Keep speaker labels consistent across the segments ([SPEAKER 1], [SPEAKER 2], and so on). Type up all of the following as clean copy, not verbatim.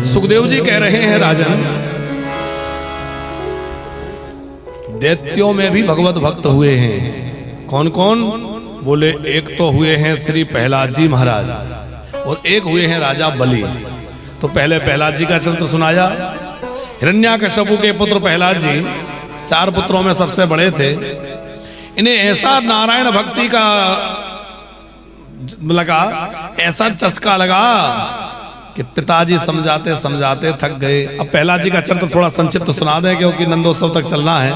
[SPEAKER 1] सुखदेव जी कह रहे हैं राजन, दैत्यों में भी भगवत भक्त हुए हैं। कौन कौन? बोले एक तो हुए हैं श्री प्रहलाद जी महाराज और एक हुए हैं राजा बलि। तो पहले प्रहलाद जी का चरित्र सुनाया। हिरण्याकश्यपु के पुत्र प्रहलाद जी 4 पुत्रों में सबसे बड़े थे। इन्हें ऐसा नारायण भक्ति का लगा, ऐसा चस्का लगा कि पिताजी समझाते समझाते थक गए। अब प्रहलाद जी का चरित्र थोड़ा संक्षिप्त सुना दें क्योंकि नंदोत्सव तक चलना है।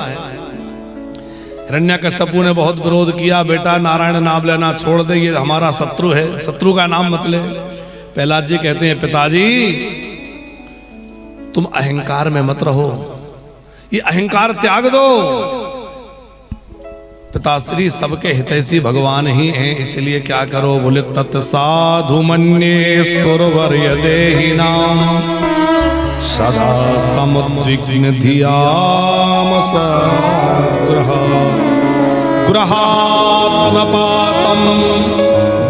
[SPEAKER 1] हिरण्याकश्यपु ने बहुत विरोध किया, बेटा नारायण नाम लेना छोड़ दे, ये हमारा शत्रु है, शत्रु का नाम मत ले। प्रहलाद जी कहते हैं पिताजी तुम अहंकार में मत रहो, ये अहंकार त्याग दो। पिताश्री सबके हितैषी भगवान ही हैं, इसलिए क्या करो? बोले तत्साधु मन्ये सुरवर्य देहिना सदा समुद्विग्न धियाम सद्ग्रह ग्रहात्मपातम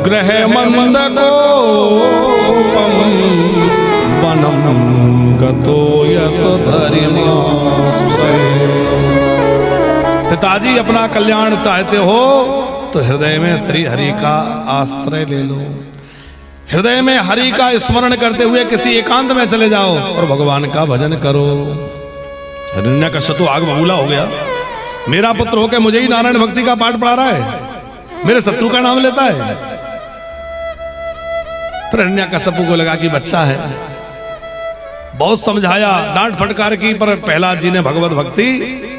[SPEAKER 1] ग्रह मंदकोपम वनम गतो यत धर्माश्रय। पिताजी अपना कल्याण चाहते हो तो हृदय में श्री हरि का आश्रय ले लो, हृदय में हरि का स्मरण करते हुए किसी एकांत में चले जाओ और भगवान का भजन करो। हिरण्याकश्यप आग बबूला हो गया, मेरा पुत्र होकर मुझे ही नारायण भक्ति का पाठ पढ़ा रहा है, मेरे शत्रु का नाम लेता है। फिर हिरण्याकश्यप को लगा कि बच्चा है, बहुत समझाया, डांट फटकार की, पर प्रहलाद जी ने भगवत भक्ति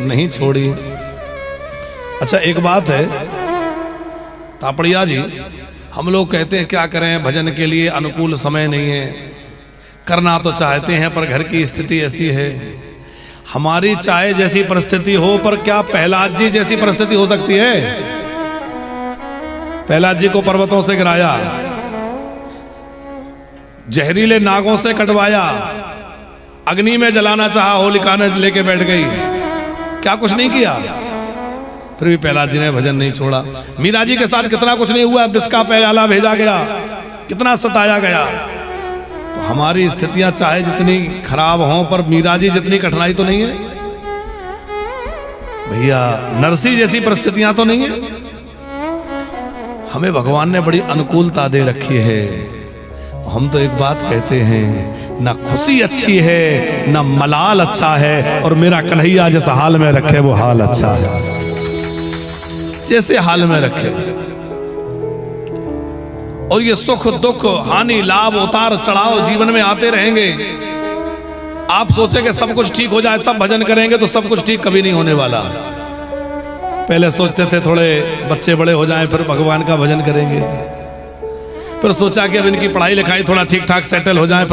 [SPEAKER 1] नहीं छोड़ी। अच्छा एक बात है तापड़िया जी, हम लोग कहते हैं क्या करें, भजन के लिए अनुकूल समय नहीं है, करना तो चाहते हैं पर घर की स्थिति ऐसी है। हमारी चाहे जैसी परिस्थिति हो, पर क्या प्रहलाद जी जैसी परिस्थिति हो सकती है? प्रहलाद जी को पर्वतों से गिराया, जहरीले नागों से कटवाया, अग्नि में जलाना चाहा, होलिका ने लेके बैठ गई, क्या कुछ नहीं किया, फिर भी प्रहलाद जी ने भजन नहीं छोड़ा। मीरा जी के साथ कितना कुछ नहीं हुआ, विष का प्याला भेजा गया, कितना सताया गया। तो हमारी स्थितियां चाहे जितनी खराब हों, पर मीरा जी जितनी कठिनाई तो नहीं है भैया, नरसी जैसी परिस्थितियां तो नहीं है। हमें भगवान ने बड़ी अनुकूलता दे रखी है। हम तो एक बात कहते हैं, ना खुशी अच्छी है ना मलाल अच्छा है, और मेरा कन्हैया जिस हाल में रखे वो हाल अच्छा है, जैसे हाल में रखे। और ये सुख दुख हानि लाभ उतार चढ़ाव जीवन में आते रहेंगे। आप सोचे कि सब कुछ ठीक हो जाए तब भजन करेंगे, तो सब कुछ ठीक कभी नहीं होने वाला। पहले सोचते थे थोड़े बच्चे बड़े हो जाएं फिर भगवान का भजन करेंगे, फिर सोचा कि अब इनकी पढ़ाई लिखाई थोड़ा ठीक ठाक सेटल हो जाए,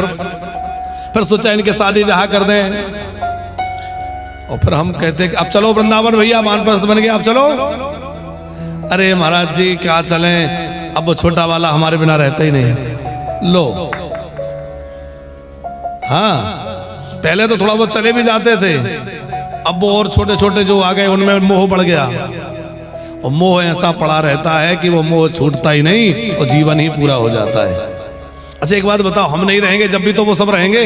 [SPEAKER 1] फिर सोचा इनके शादी ब्याह कर दें, और फिर हम कहते कि अब चलो वृंदावन भैया, वानप्रस्थ बन गया, अब चलो। अरे महाराज जी क्या चलें, अब वो छोटा वाला हमारे बिना रहता ही नहीं। लो हाँ, पहले तो थोड़ा बहुत चले भी जाते थे, अब वो और छोटे छोटे जो आ गए उनमें मोह बढ़ गया, और मोह ऐसा पड़ा रहता है कि वो मोह छूटता ही नहीं और जीवन ही पूरा हो जाता है। अच्छा एक बात बताओ, हम नहीं रहेंगे जब भी तो वो सब रहेंगे,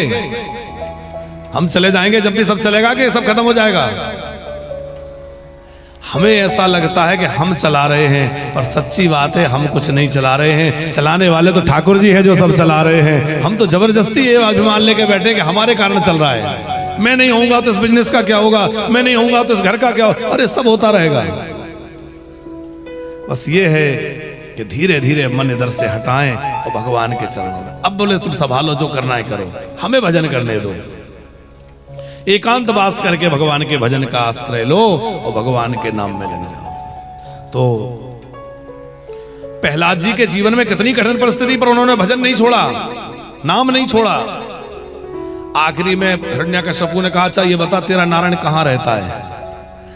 [SPEAKER 1] हम चले जाएंगे जब भी सब चलेगा कि सब खत्म हो जाएगा? हमें ऐसा लगता है कि हम चला रहे हैं, पर सच्ची बात है हम कुछ नहीं चला रहे हैं, चलाने वाले तो ठाकुर जी हैं जो सब चला रहे हैं। हम तो जबरदस्ती ये अभिमान लेके बैठे कि हमारे कारण चल रहा है, मैं नहीं होऊंगा तो इस बिजनेस का क्या होगा, मैं नहीं होऊंगा तो इस घर का क्या होगा, अरे सब होता रहेगा। बस ये है कि धीरे धीरे मन इधर से हटाएं और भगवान के चरणों में। अब बोले तुम संभालो, जो करना है करो, हमें भजन करने दो। एकांत वास करके भगवान के भजन का आश्रय लो और भगवान के नाम में लग जाओ। तो प्रहलाद जी के जीवन में कितनी कठिन परिस्थिति पर उन्होंने भजन नहीं छोड़ा, नाम नहीं छोड़ा। आखिरी में हिरण्याकश्यप ने कहा, अच्छा ये बता तेरा नारायण कहाँ रहता है?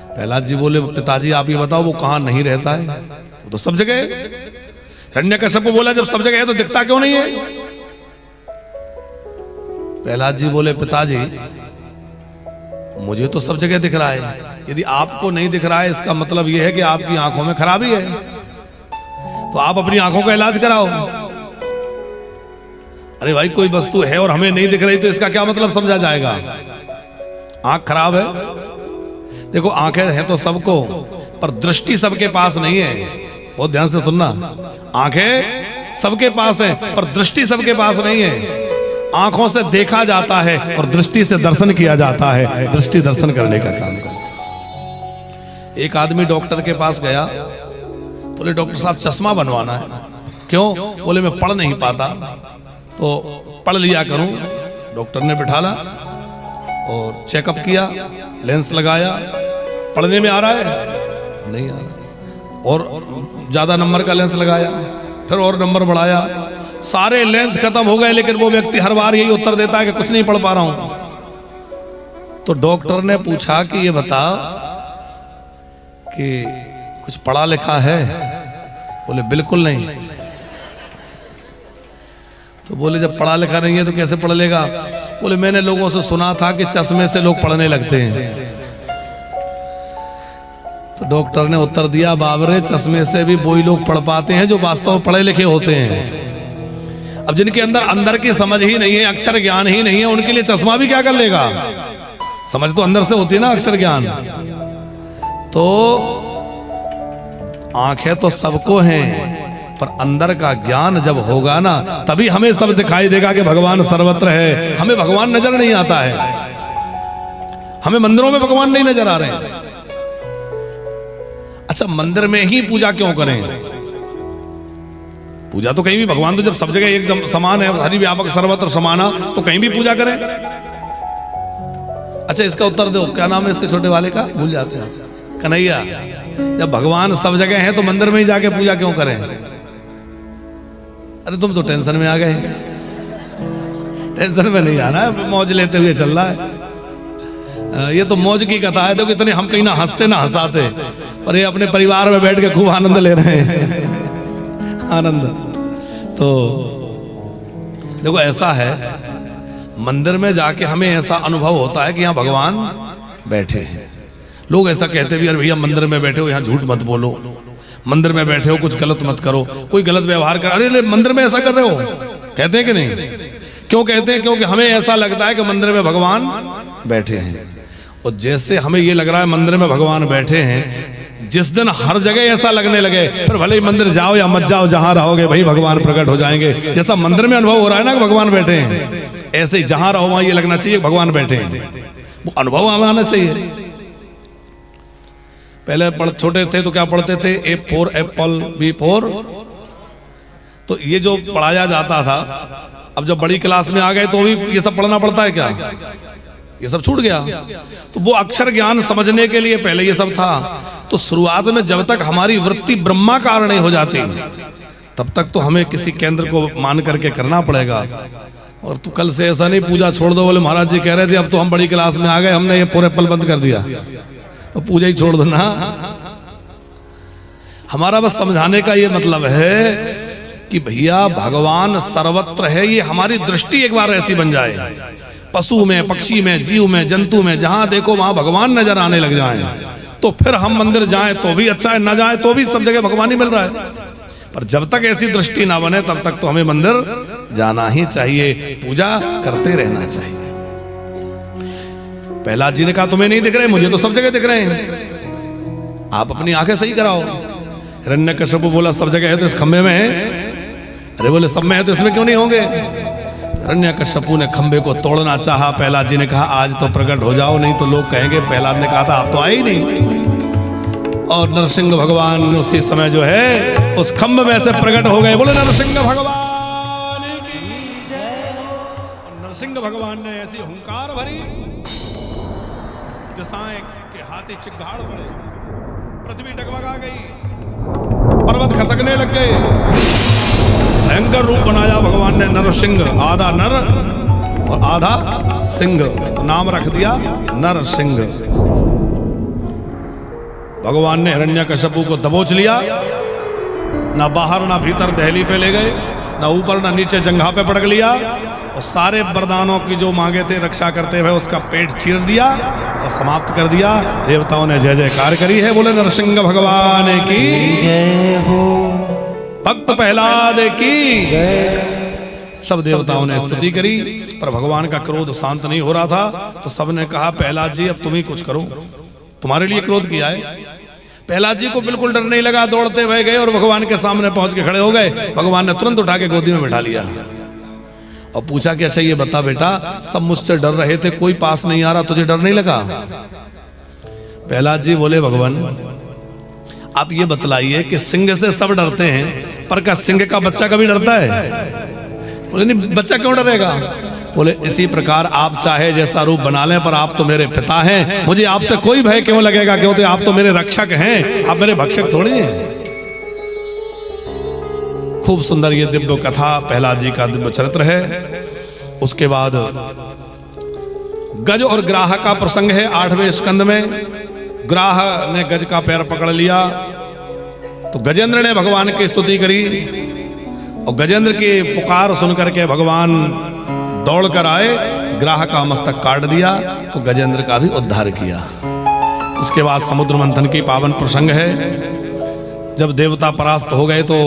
[SPEAKER 1] प्रहलाद जी बोले, पिताजी आप ये बताओ वो कहाँ नहीं रहता है, वो तो सब जगह है। हिरण्याकश्यप बोला, जब सब जगह है तो दिखता क्यों नहीं है? प्रहलाद जी बोले, पिताजी मुझे तो सब जगह दिख रहा है, यदि आपको नहीं दिख रहा है इसका मतलब यह है कि आपकी आंखों में खराबी है, तो आप अपनी आंखों का इलाज कराओ। अरे भाई कोई वस्तु है और हमें नहीं दिख रही तो इसका क्या मतलब समझा जाएगा? आंख खराब है, देखो आंखें हैं तो सबको, पर दृष्टि सबके पास नहीं है। बहुत ध्यान से सुनना, आंखें सबके पास है पर दृष्टि सबके पास नहीं है। आंखों से देखा जाता है और दृष्टि से दर्शन किया जाता है। दृष्टि दर्शन करने का काम करता। एक आदमी डॉक्टर के पास गया, बोले डॉक्टर साहब चश्मा बनवाना है। क्यों? बोले मैं पढ़ नहीं पाता, तो पढ़ लिया करूं। डॉक्टर ने बिठाला और चेकअप किया, लेंस लगाया, पढ़ने में आ रहा है? नहीं आ रहा। और ज्यादा नंबर का लेंस लगाया, फिर और नंबर बढ़ाया, सारे लेंस खत्म हो गए, लेकिन वो व्यक्ति हर बार यही उत्तर देता है कि कुछ नहीं पढ़ पा रहा हूं। तो डॉक्टर ने पूछा कि ये बता कि कुछ पढ़ा लिखा है? बोले बिल्कुल नहीं। तो बोले जब पढ़ा लिखा नहीं है तो कैसे पढ़ लेगा? बोले मैंने लोगों से सुना था कि चश्मे से लोग पढ़ने लगते हैं। तो डॉक्टर ने उत्तर दिया, बाबरे चश्मे से भी वही लोग पढ़ पाते हैं जो वास्तव में पढ़े लिखे होते हैं। अब जिनके अंदर की समझ ही नहीं है, अक्षर ज्ञान ही नहीं है, उनके लिए चश्मा भी क्या कर लेगा? समझ तो अंदर से होती है ना, अक्षर ज्ञान। तो आंखें तो सबको हैं, पर अंदर का ज्ञान जब होगा ना तभी हमें सब दिखाई देगा कि भगवान सर्वत्र है। हमें भगवान नजर नहीं आता है, हमें मंदिरों में भगवान नहीं नजर आ रहे हैं। अच्छा, मंदिर में ही पूजा क्यों करें? पूजा तो कहीं भी, भगवान तो जब सब जगह एक समान है, हरि व्यापक सर्वत्र समाना, तो कहीं भी पूजा करें। अच्छा इसका उत्तर दो, क्या नाम है इसके छोटे वाले का? भूल जाते हैं, कन्हैया। जब भगवान सब जगह है तो मंदिर में ही जाके पूजा क्यों करें? अरे तुम तो टेंशन में आ गए। टेंशन में नहीं आना है, मौज लेते हुए चल रहा है। ये तो मौज की कथा है। देखो इतने हम कहीं ना हंसते ना हंसाते, पर ये अपने परिवार में बैठ के खूब आनंद ले रहे हैं। आनंद। तो देखो ऐसा है, मंदिर में जाके हमें ऐसा अनुभव होता है कि यहाँ भगवान बैठे हैं। लोग ऐसा कहते भी, अरे भैया मंदिर में बैठे हो यहाँ झूठ मत बोलो, मंदिर में बैठे हो कुछ गलत मत करो, कोई गलत व्यवहार कर, अरे मंदिर में ऐसा कर रहे हो, कहते हैं कि नहीं? क्यों कहते हैं? क्योंकि हमें ऐसा लगता है कि मंदिर में भगवान बैठे हैं। और जैसे हमें ये लग रहा है मंदिर में भगवान बैठे हैं, जिस दिन हर जगह ऐसा लगने लगे, फिर भले ही मंदिर जाओ या मत जाओ, जहां रहोगे वहीं भगवान प्रकट हो जाएंगे। जैसा मंदिर में अनुभव हो रहा है ना कि भगवान बैठे हैं, ऐसे ही जहां रहो वहां ये लगना चाहिए भगवान बैठे हैं। वो अनुभव हमें आना चाहिए। पहले छोटे थे तो क्या पढ़ते थे? A for apple, B for, तो ये जो पढ़ाया जाता था, अब जब बड़ी क्लास में आ गए तो भी ये सब पढ़ना पड़ता है क्या? ये सब छूट गया। तो वो अक्षर ज्ञान समझने के लिए पहले ये सब था। तो शुरुआत में जब तक हमारी वृत्ति ब्रह्माकार नहीं हो जाती, तब तक तो हमें किसी केंद्र को मान करके करना पड़ेगा। और तू कल से ऐसा नहीं पूजा छोड़ दो, बोले महाराज जी कह रहे थे अब तो हम बड़ी क्लास में आ गए, हमने ये पूरे पल बंद कर दिया, तो पूजा ही छोड़ दो ना। हमारा बस समझाने का ये मतलब है कि भैया भगवान सर्वत्र है, ये हमारी दृष्टि एक बार ऐसी बन जाए, पशु में, पक्षी में, जीव में, जंतु में, जहां देखो वहां भगवान नजर आने लग जाएं, तो फिर हम मंदिर जाएं तो भी अच्छा है, न जाए तो भी सब जगह भगवान ही मिल रहा है। पर जब तक ऐसी दृष्टि ना बने तब तक तो हमें मंदिर जाना ही चाहिए, पूजा करते रहना चाहिए। प्रहलाद जी ने कहा तुम्हें नहीं दिख रहे, मुझे तो सब जगह दिख रहे हैं, आप अपनी आंखें सही कराओ। हिरण्यकश्यप बोला सब जगह है तो इस खंबे में है। अरे बोले सब में है तो इसमें क्यों नहीं होंगे? हिरण्यकश्यप ने खंबे को तोड़ना चाहा। प्रहलाद जी ने कहा आज तो प्रकट हो जाओ, नहीं तो लोग कहेंगे प्रहलाद ने कहा था आप तो आए ही नहीं। और नरसिंह भगवान उसी समय जो है उस खंभ में से प्रकट हो गए। बोले नरसिंह भगवान की जय। नरसिंह भगवान ने ऐसी हुंकार भरी, दिशाएं के हाथी चिंगाड़ पड़े, पृथ्वी डगमगा गई, पर्वत खसकने लग गए। भयंकर रूप बनाया भगवान ने नरसिंह, आधा नर और आधा सिंह, नाम रख दिया नरसिंह। भगवान ने हिरण्यकश्यप को दबोच लिया, ना बाहर ना भीतर दहली पे ले गए, ना ऊपर ना नीचे जंघा पे पटक लिया, और सारे वरदानों की जो मांगे थे रक्षा करते हुए उसका पेट चीर दिया और समाप्त कर दिया। देवताओं ने जय जयकार करी है। बोले नरसिंह भगवान की जय हो, भक्त प्रहलाद की जय। सब देवताओं ने स्तुति करी, पर भगवान का क्रोध शांत नहीं हो रहा था। तो सबने कहा प्रहलाद जी अब तुम ही कुछ करो, तुम्हारे लिए क्रोध किया है। प्रहलाद जी को बिल्कुल डर नहीं लगा, दौड़ते हुए गए और भगवान के सामने पहुंच के खड़े हो गए। भगवान ने तुरंत उठा के गोदी में बिठा लिया और पूछा कि अच्छा ये बता बेटा, सब मुझसे डर रहे थे, कोई पास नहीं आ रहा, तुझे डर नहीं लगा? प्रहलाद जी बोले भगवान आप ये बतलाइए कि सिंह से सब डरते हैं, पर क्या सिंह का बच्चा कभी डरता है? बोले नहीं, बच्चा क्यों डरेगा? बोले इसी प्रकार आप चाहे जैसा रूप बना लें, पर आप तो मेरे पिता हैं, मुझे आपसे कोई भय क्यों लगेगा? क्यों? तो आप तो मेरे रक्षक हैं, आप मेरे भक्षक थोड़ी हैं। खूब सुंदर ये दिव्य कथा प्रहलाद जी का दिव्य चरित्र है। उसके बाद गज और ग्राह का प्रसंग है 8वें स्कंद में। ग्राह ने गज का पैर पकड़ लिया तो गजेंद्र ने भगवान की स्तुति करी और गजेंद्र की पुकार सुनकर के भगवान दौड़ कर आए, ग्राह का मस्तक काट दिया तो गजेंद्र का भी उद्धार किया। उसके बाद समुद्र मंथन की पावन प्रसंग है। जब देवता परास्त हो गए तो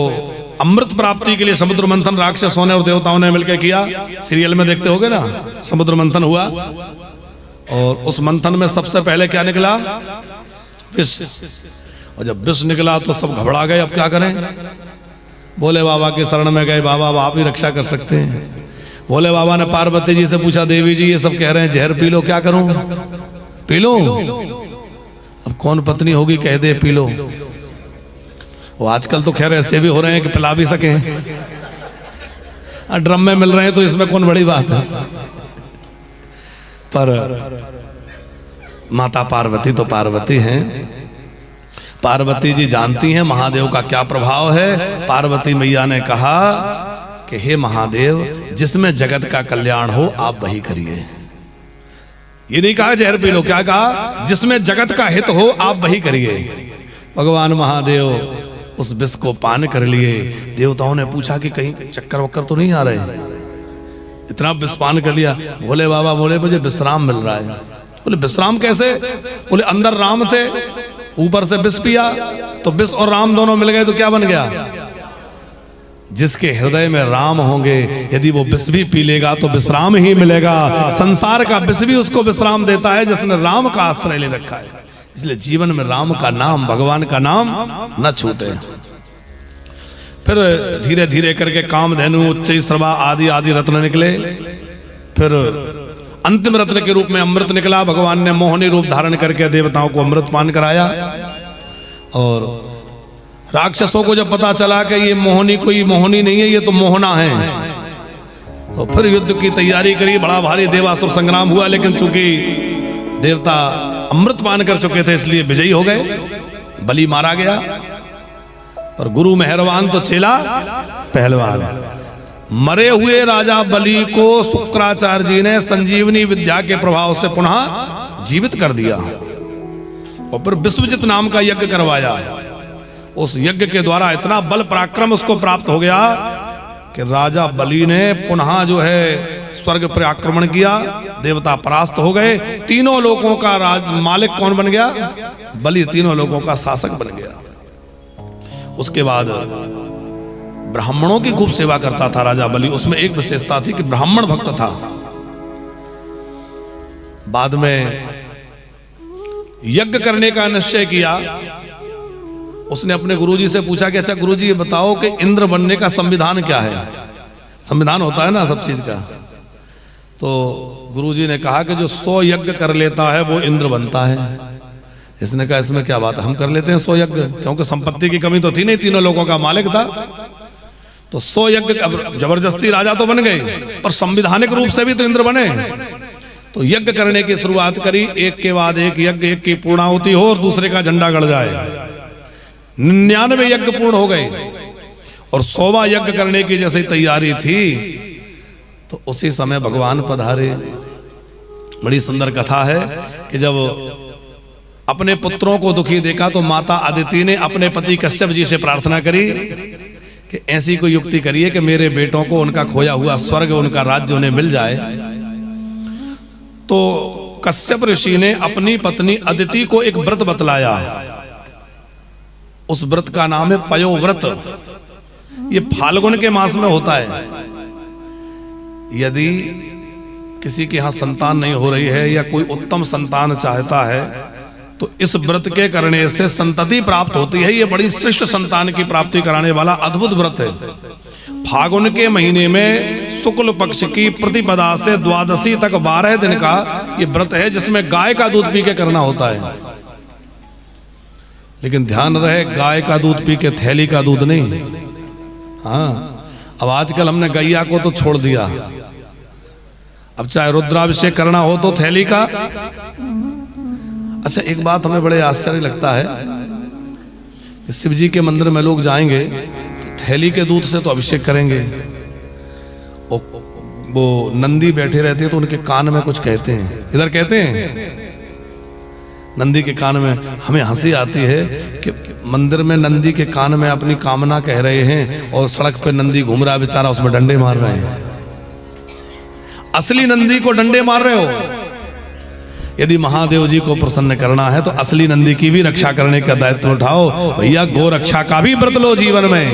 [SPEAKER 1] अमृत प्राप्ति के लिए समुद्र मंथन राक्षसों ने और देवताओं ने मिलकर किया। सीरियल में देखते होगे ना, समुद्र मंथन हुआ और उस मंथन में सबसे पहले क्या निकला? विष। और जब विष निकला तो सब घबरा गए, अब क्या करें? भोले बाबा के शरण में गए, बाबा आप ही रक्षा कर सकते हैं। भोले बाबा ने पार्वती जी से पूछा, देवी जी ये सब कह रहे हैं जहर पी लो, क्या करूं? P low. अब कौन पत्नी होगी कह दे पी लो। वो आजकल तो खैर ऐसे भी हो रहे हैं कि पिला भी सके, ड्रम में मिल रहे हैं तो इसमें कौन बड़ी बात है। पर माता पार्वती तो पार्वती हैं। पार्वती जी जानती हैं महादेव का क्या प्रभाव है। पार्वती मैया ने कहा कि हे महादेव, जिसमें जगत का कल्याण हो आप वही करिए। ये नहीं कहा जहर पी लो, क्या कहा? जिसमें जगत का हित हो आप वही करिए। भगवान महादेव उस विष को पान कर लिए। देवताओं ने पूछा कि कहीं चक्कर वक्कर तो नहीं आ रहे? इतना विष पान कर लिया। भोले बाबा बोले मुझे विश्राम मिल रहा है। बोले विश्राम कैसे? बोले अंदर राम थे, ऊपर से विष पिया तो विष और राम दोनों मिल गए तो क्या बन गया? जिसके हृदय में राम होंगे यदि वो विष भी पी लेगा तो विश्राम ही मिलेगा। संसार का विष भी उसको विश्राम देता है जिसने राम का आश्रय ले रखा है। इसलिए जीवन में राम का नाम, भगवान का नाम न छूटे। फिर धीरे धीरे करके कामधेनु, उच्चैःश्रवा आदि आदि रत्न निकले। फिर अंतिम रत्न के रूप में अमृत निकला। भगवान ने मोहनी रूप धारण करके देवताओं को अमृत पान कराया। और राक्षसों को जब पता चला कि ये मोहनी कोई मोहनी नहीं है, ये तो मोहना है, तो फिर युद्ध की तैयारी करी। बड़ा भारी देवासुर संग्राम हुआ, लेकिन चूंकि देवता अमृत पान कर चुके थे इसलिए विजयी हो गए। बलि मारा गया। पर गुरु मेहरबान तो चेला पहलवान। मरे हुए राजा बलि को शुक्राचार्य जी ने संजीवनी विद्या के प्रभाव से पुनः जीवित कर दिया और फिर विश्वजित नाम का यज्ञ करवाया। उस यज्ञ के द्वारा इतना बल पराक्रम उसको प्राप्त हो गया कि राजा बलि ने पुनः जो है स्वर्ग पर आक्रमण किया। देवता परास्त हो गए। तीनों लोगों का मालिक कौन बन गया? बलि तीनों लोगों का शासक बन गया। उसके बाद ब्राह्मणों की खूब सेवा करता था राजा बलि। उसमें एक विशेषता थी कि ब्राह्मण भक्त था। बाद में यज्ञ करने का निश्चय किया। उसने अपने गुरुजी से पूछा कि अच्छा गुरुजी ये बताओ कि इंद्र बनने का संविधान क्या है? संविधान होता है ना सब चीज का। तो गुरुजी ने कहा कि जो 100 यज्ञ कर लेता है वो इंद्र बनता है। इसने कहा इसमें क्या बात है, हम कर लेते हैं 100 यज्ञ, क्योंकि संपत्ति की कमी तो थी नहीं, तीनों लोगों का मालिक था। तो 100 यज्ञ, जबरदस्ती राजा तो बन गए पर संविधानिक रूप से भी तो इंद्र बने। तो यज्ञ करने की शुरुआत करी। एक के बाद एक यज्ञ, एक की पूर्णाहुति हो और दूसरे का झंडा गड़ जाए। 99 यज्ञ पूर्ण हो गए और 100वां यज्ञ करने की जैसे तैयारी थी तो उसी समय भगवान पधारे। बड़ी सुंदर कथा है कि जब अपने पुत्रों को दुखी देखा तो माता अदिति ने अपने पति कश्यप जी से प्रार्थना करी कि ऐसी कोई युक्ति करिए कि मेरे बेटों को उनका खोया हुआ स्वर्ग, उनका राज्य उन्हें मिल जाए। तो कश्यप ऋषि ने अपनी पत्नी अदिति को एक व्रत बतलाया। उस व्रत का नाम है पयोव्रत। ये फाल्गुन के मास में होता है। यदि किसी के यहाँ संतान नहीं हो रही है या कोई उत्तम संतान चाहता है तो इस व्रत के करने से संतति प्राप्त होती है। ये बड़ी श्रेष्ठ संतान की प्राप्ति कराने वाला अद्भुत व्रत है। फागुन के महीने में शुक्ल पक्ष की प्रतिपदा से द्वादशी तक 12 दिन का ये व्रत है, जिसमें गाय का दूध पी के करना होता है। लेकिन ध्यान रहे, गाय का दूध पी के थैली का दूध नहीं। हाँ, अब आजकल हमने गैया को तो छोड़ दिया। अब चाहे रुद्राभिषेक करना हो तो थैली का। अच्छा, एक बात हमें बड़े आश्चर्य लगता है कि शिव जी के मंदिर में लोग जाएंगे तो थैली के दूध से तो अभिषेक करेंगे। वो नंदी बैठे रहते हैं तो उनके कान में कुछ कहते हैं, इधर कहते हैं नंदी के कान में। हमें हंसी आती है कि मंदिर में नंदी के कान में अपनी कामना कह रहे हैं और सड़क पे नंदी घूम रहा है बेचारा, उसमें डंडे मार रहे हैं। असली नंदी को डंडे मार रहे हो। यदि महादेव जी को प्रसन्न करना है तो असली नंदी की भी रक्षा करने का दायित्व उठाओ भैया। गो रक्षा का भी व्रत लो जीवन में।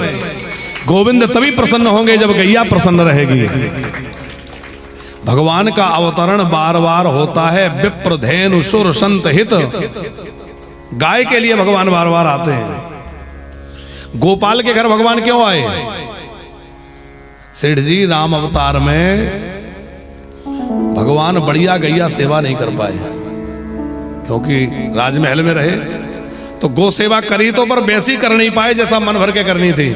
[SPEAKER 1] गोविंद तभी प्रसन्न होंगे जब गैया प्रसन्न रहेगी। भगवान का अवतरण बार बार होता है। विप्र धेनु सुर संत हित, गाय के लिए भगवान बार बार आते हैं। गोपाल के घर भगवान क्यों आए? सेठ जी, राम अवतार में भगवान बढ़िया गैया सेवा नहीं कर पाए क्योंकि राजमहल में रहे तो गो सेवा करी तो पर वैसी कर नहीं पाए जैसा मन भर के करनी थी।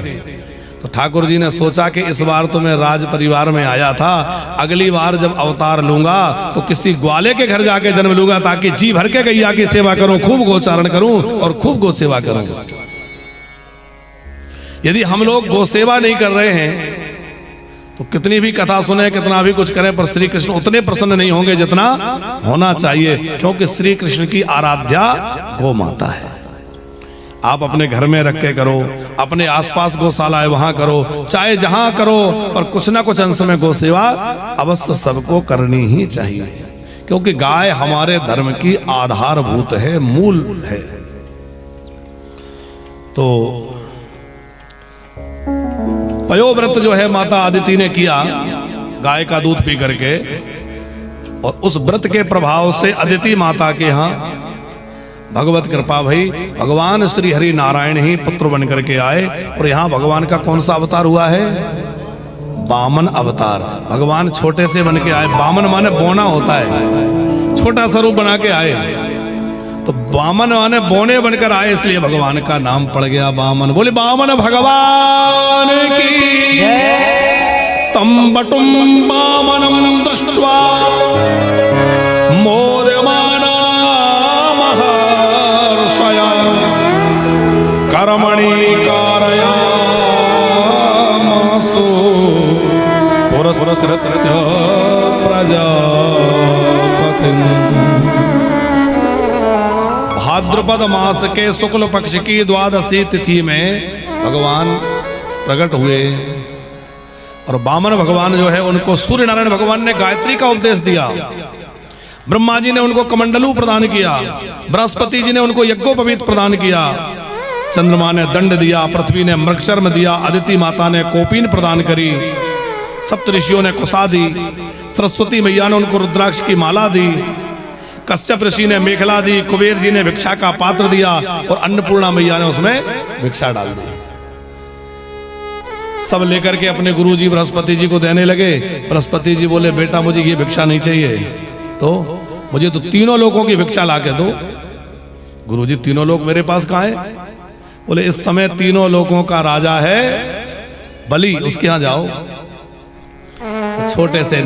[SPEAKER 1] तो ठाकुर जी ने सोचा कि इस बार तो मैं राज परिवार में आया था, अगली बार जब अवतार लूंगा तो किसी ग्वाले के घर जाके जन्म लूंगा ताकि जी भर के गैया की सेवा करूं, खूब गोचारण करूं और खूब गो सेवा करूं। यदि हम लोग गो सेवा नहीं कर रहे हैं तो कितनी भी कथा सुने, कितना भी कुछ करें, पर श्री कृष्ण उतने प्रसन्न नहीं होंगे जितना होना चाहिए, क्योंकि श्री कृष्ण की आराध्या गो माता है। आप अपने घर में रख के करो, अपने आसपास गौशाला है वहां करो, चाहे जहां करो, पर कुछ ना कुछ अंश में गौ सेवा अवश्य सबको करनी ही चाहिए, क्योंकि गाय हमारे धर्म की आधारभूत है, मूल है। तो पयोव्रत जो है माता अदिति ने किया गाय का दूध पी करके, और उस व्रत के प्रभाव से अदिति माता के यहाँ भगवत कृपा भई। भगवान श्री हरि नारायण ही पुत्र बन करके आए। और यहाँ भगवान का कौन सा अवतार हुआ है? वामन अवतार। भगवान छोटे से बन के आए। वामन माने बोना होता है, छोटा सा रूप बना के आए। तो वामन माने बोने बनकर आए, इसलिए भगवान का नाम पड़ गया वामन। बोले वामन भगवान की तम बटुम वामनम दृष्ट्वा मोदमाना महर्षया कर्मणि कारयामासु पुरस्कृत्य प्रजापतिम्। भाद्रपद मास के शुक्ल पक्ष की द्वादशी तिथि में भगवान प्रकट हुए। और वामन भगवान जो है उनको सूर्य नारायण भगवान ने गायत्री का उपदेश दिया। ब्रह्मा जी ने उनको कमंडलू प्रदान किया, बृहस्पति जी ने उनको यज्ञोपवीत प्रदान किया, चंद्रमा ने दंड दिया, पृथ्वी ने मृगशर्म दिया, अदिति माता ने कोपीन प्रदान करी, सप्त ऋषियों ने कुसा दी, सरस्वती मैया ने उनको रुद्राक्ष की माला दी, कश्यप ऋषि ने मेखला दी, कुबेर जी ने भिक्षा का पात्र दिया और अन्नपूर्णा मैया ने उसमें भिक्षा डाल दी। सब लेकर के अपने गुरुजी बृहस्पति जी को देने लगे। बृहस्पति जी बोले बेटा मुझे ये भिक्षा नहीं चाहिए, तो मुझे तो तीनों लोगों की भिक्षा ला के दो। गुरुजी तीनों लोग मेरे पास कहाँ है? बोले इस समय तीनों लोगों का राजा है बलि, उसके यहां जाओ। छोटे से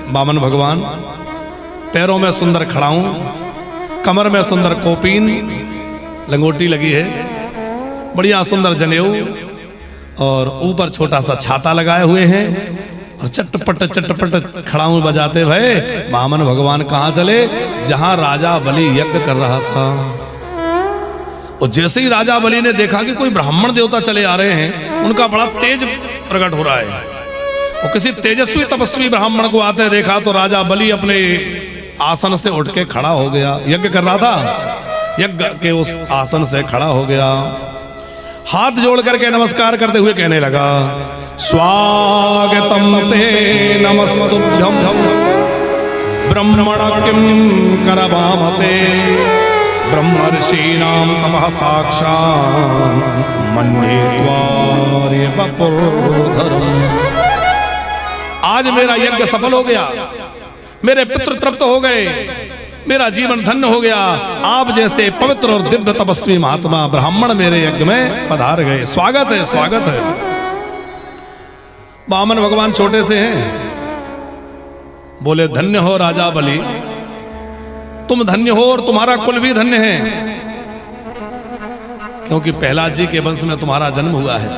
[SPEAKER 1] वामन भगवान, पैरों में सुंदर खड़ाऊं, कमर में सुंदर कोपीन, लंगोटी लगी है, बढ़िया सुंदर जनेऊ, और ऊपर छोटा सा छाता लगाए हुए हैं, और चटपट खड़ाऊं बजाते भय वामन भगवान कहां चले? जहां राजा बलि यज्ञ कर रहा था। और जैसे ही राजा बलि ने देखा कि कोई ब्राह्मण देवता चले आ रहे हैं, उनका बड़ा तेज प्रकट हो रहा है, और किसी तेजस्वी तपस्वी ब्राह्मण को आते देखा तो राजा बलि अपने आसन से उठ के खड़ा हो गया। यज्ञ कर रहा था, यज्ञ के उस आसन से खड़ा हो गया, हाथ जोड़ करके नमस्कार करते हुए कहने लगा स्वागतम ते नमस्तुभ्यं ब्रह्मण किं करवामते ब्रह्मर्षीणां तपः साक्षात् मन्ये त्वार्य वपुर्धरम्। आज मेरा यज्ञ सफल हो गया, मेरे पुत्र तृप्त हो गए, मेरा जीवन धन्य हो गया। आप जैसे पवित्र और दिव्य तपस्वी महात्मा ब्राह्मण मेरे यज्ञ में पधार गए। स्वागत है, स्वागत है। वामन भगवान छोटे से हैं, बोले धन्य हो राजा बलि, तुम धन्य हो और तुम्हारा कुल भी धन्य है, क्योंकि प्रहलाद जी के वंश में तुम्हारा जन्म हुआ है।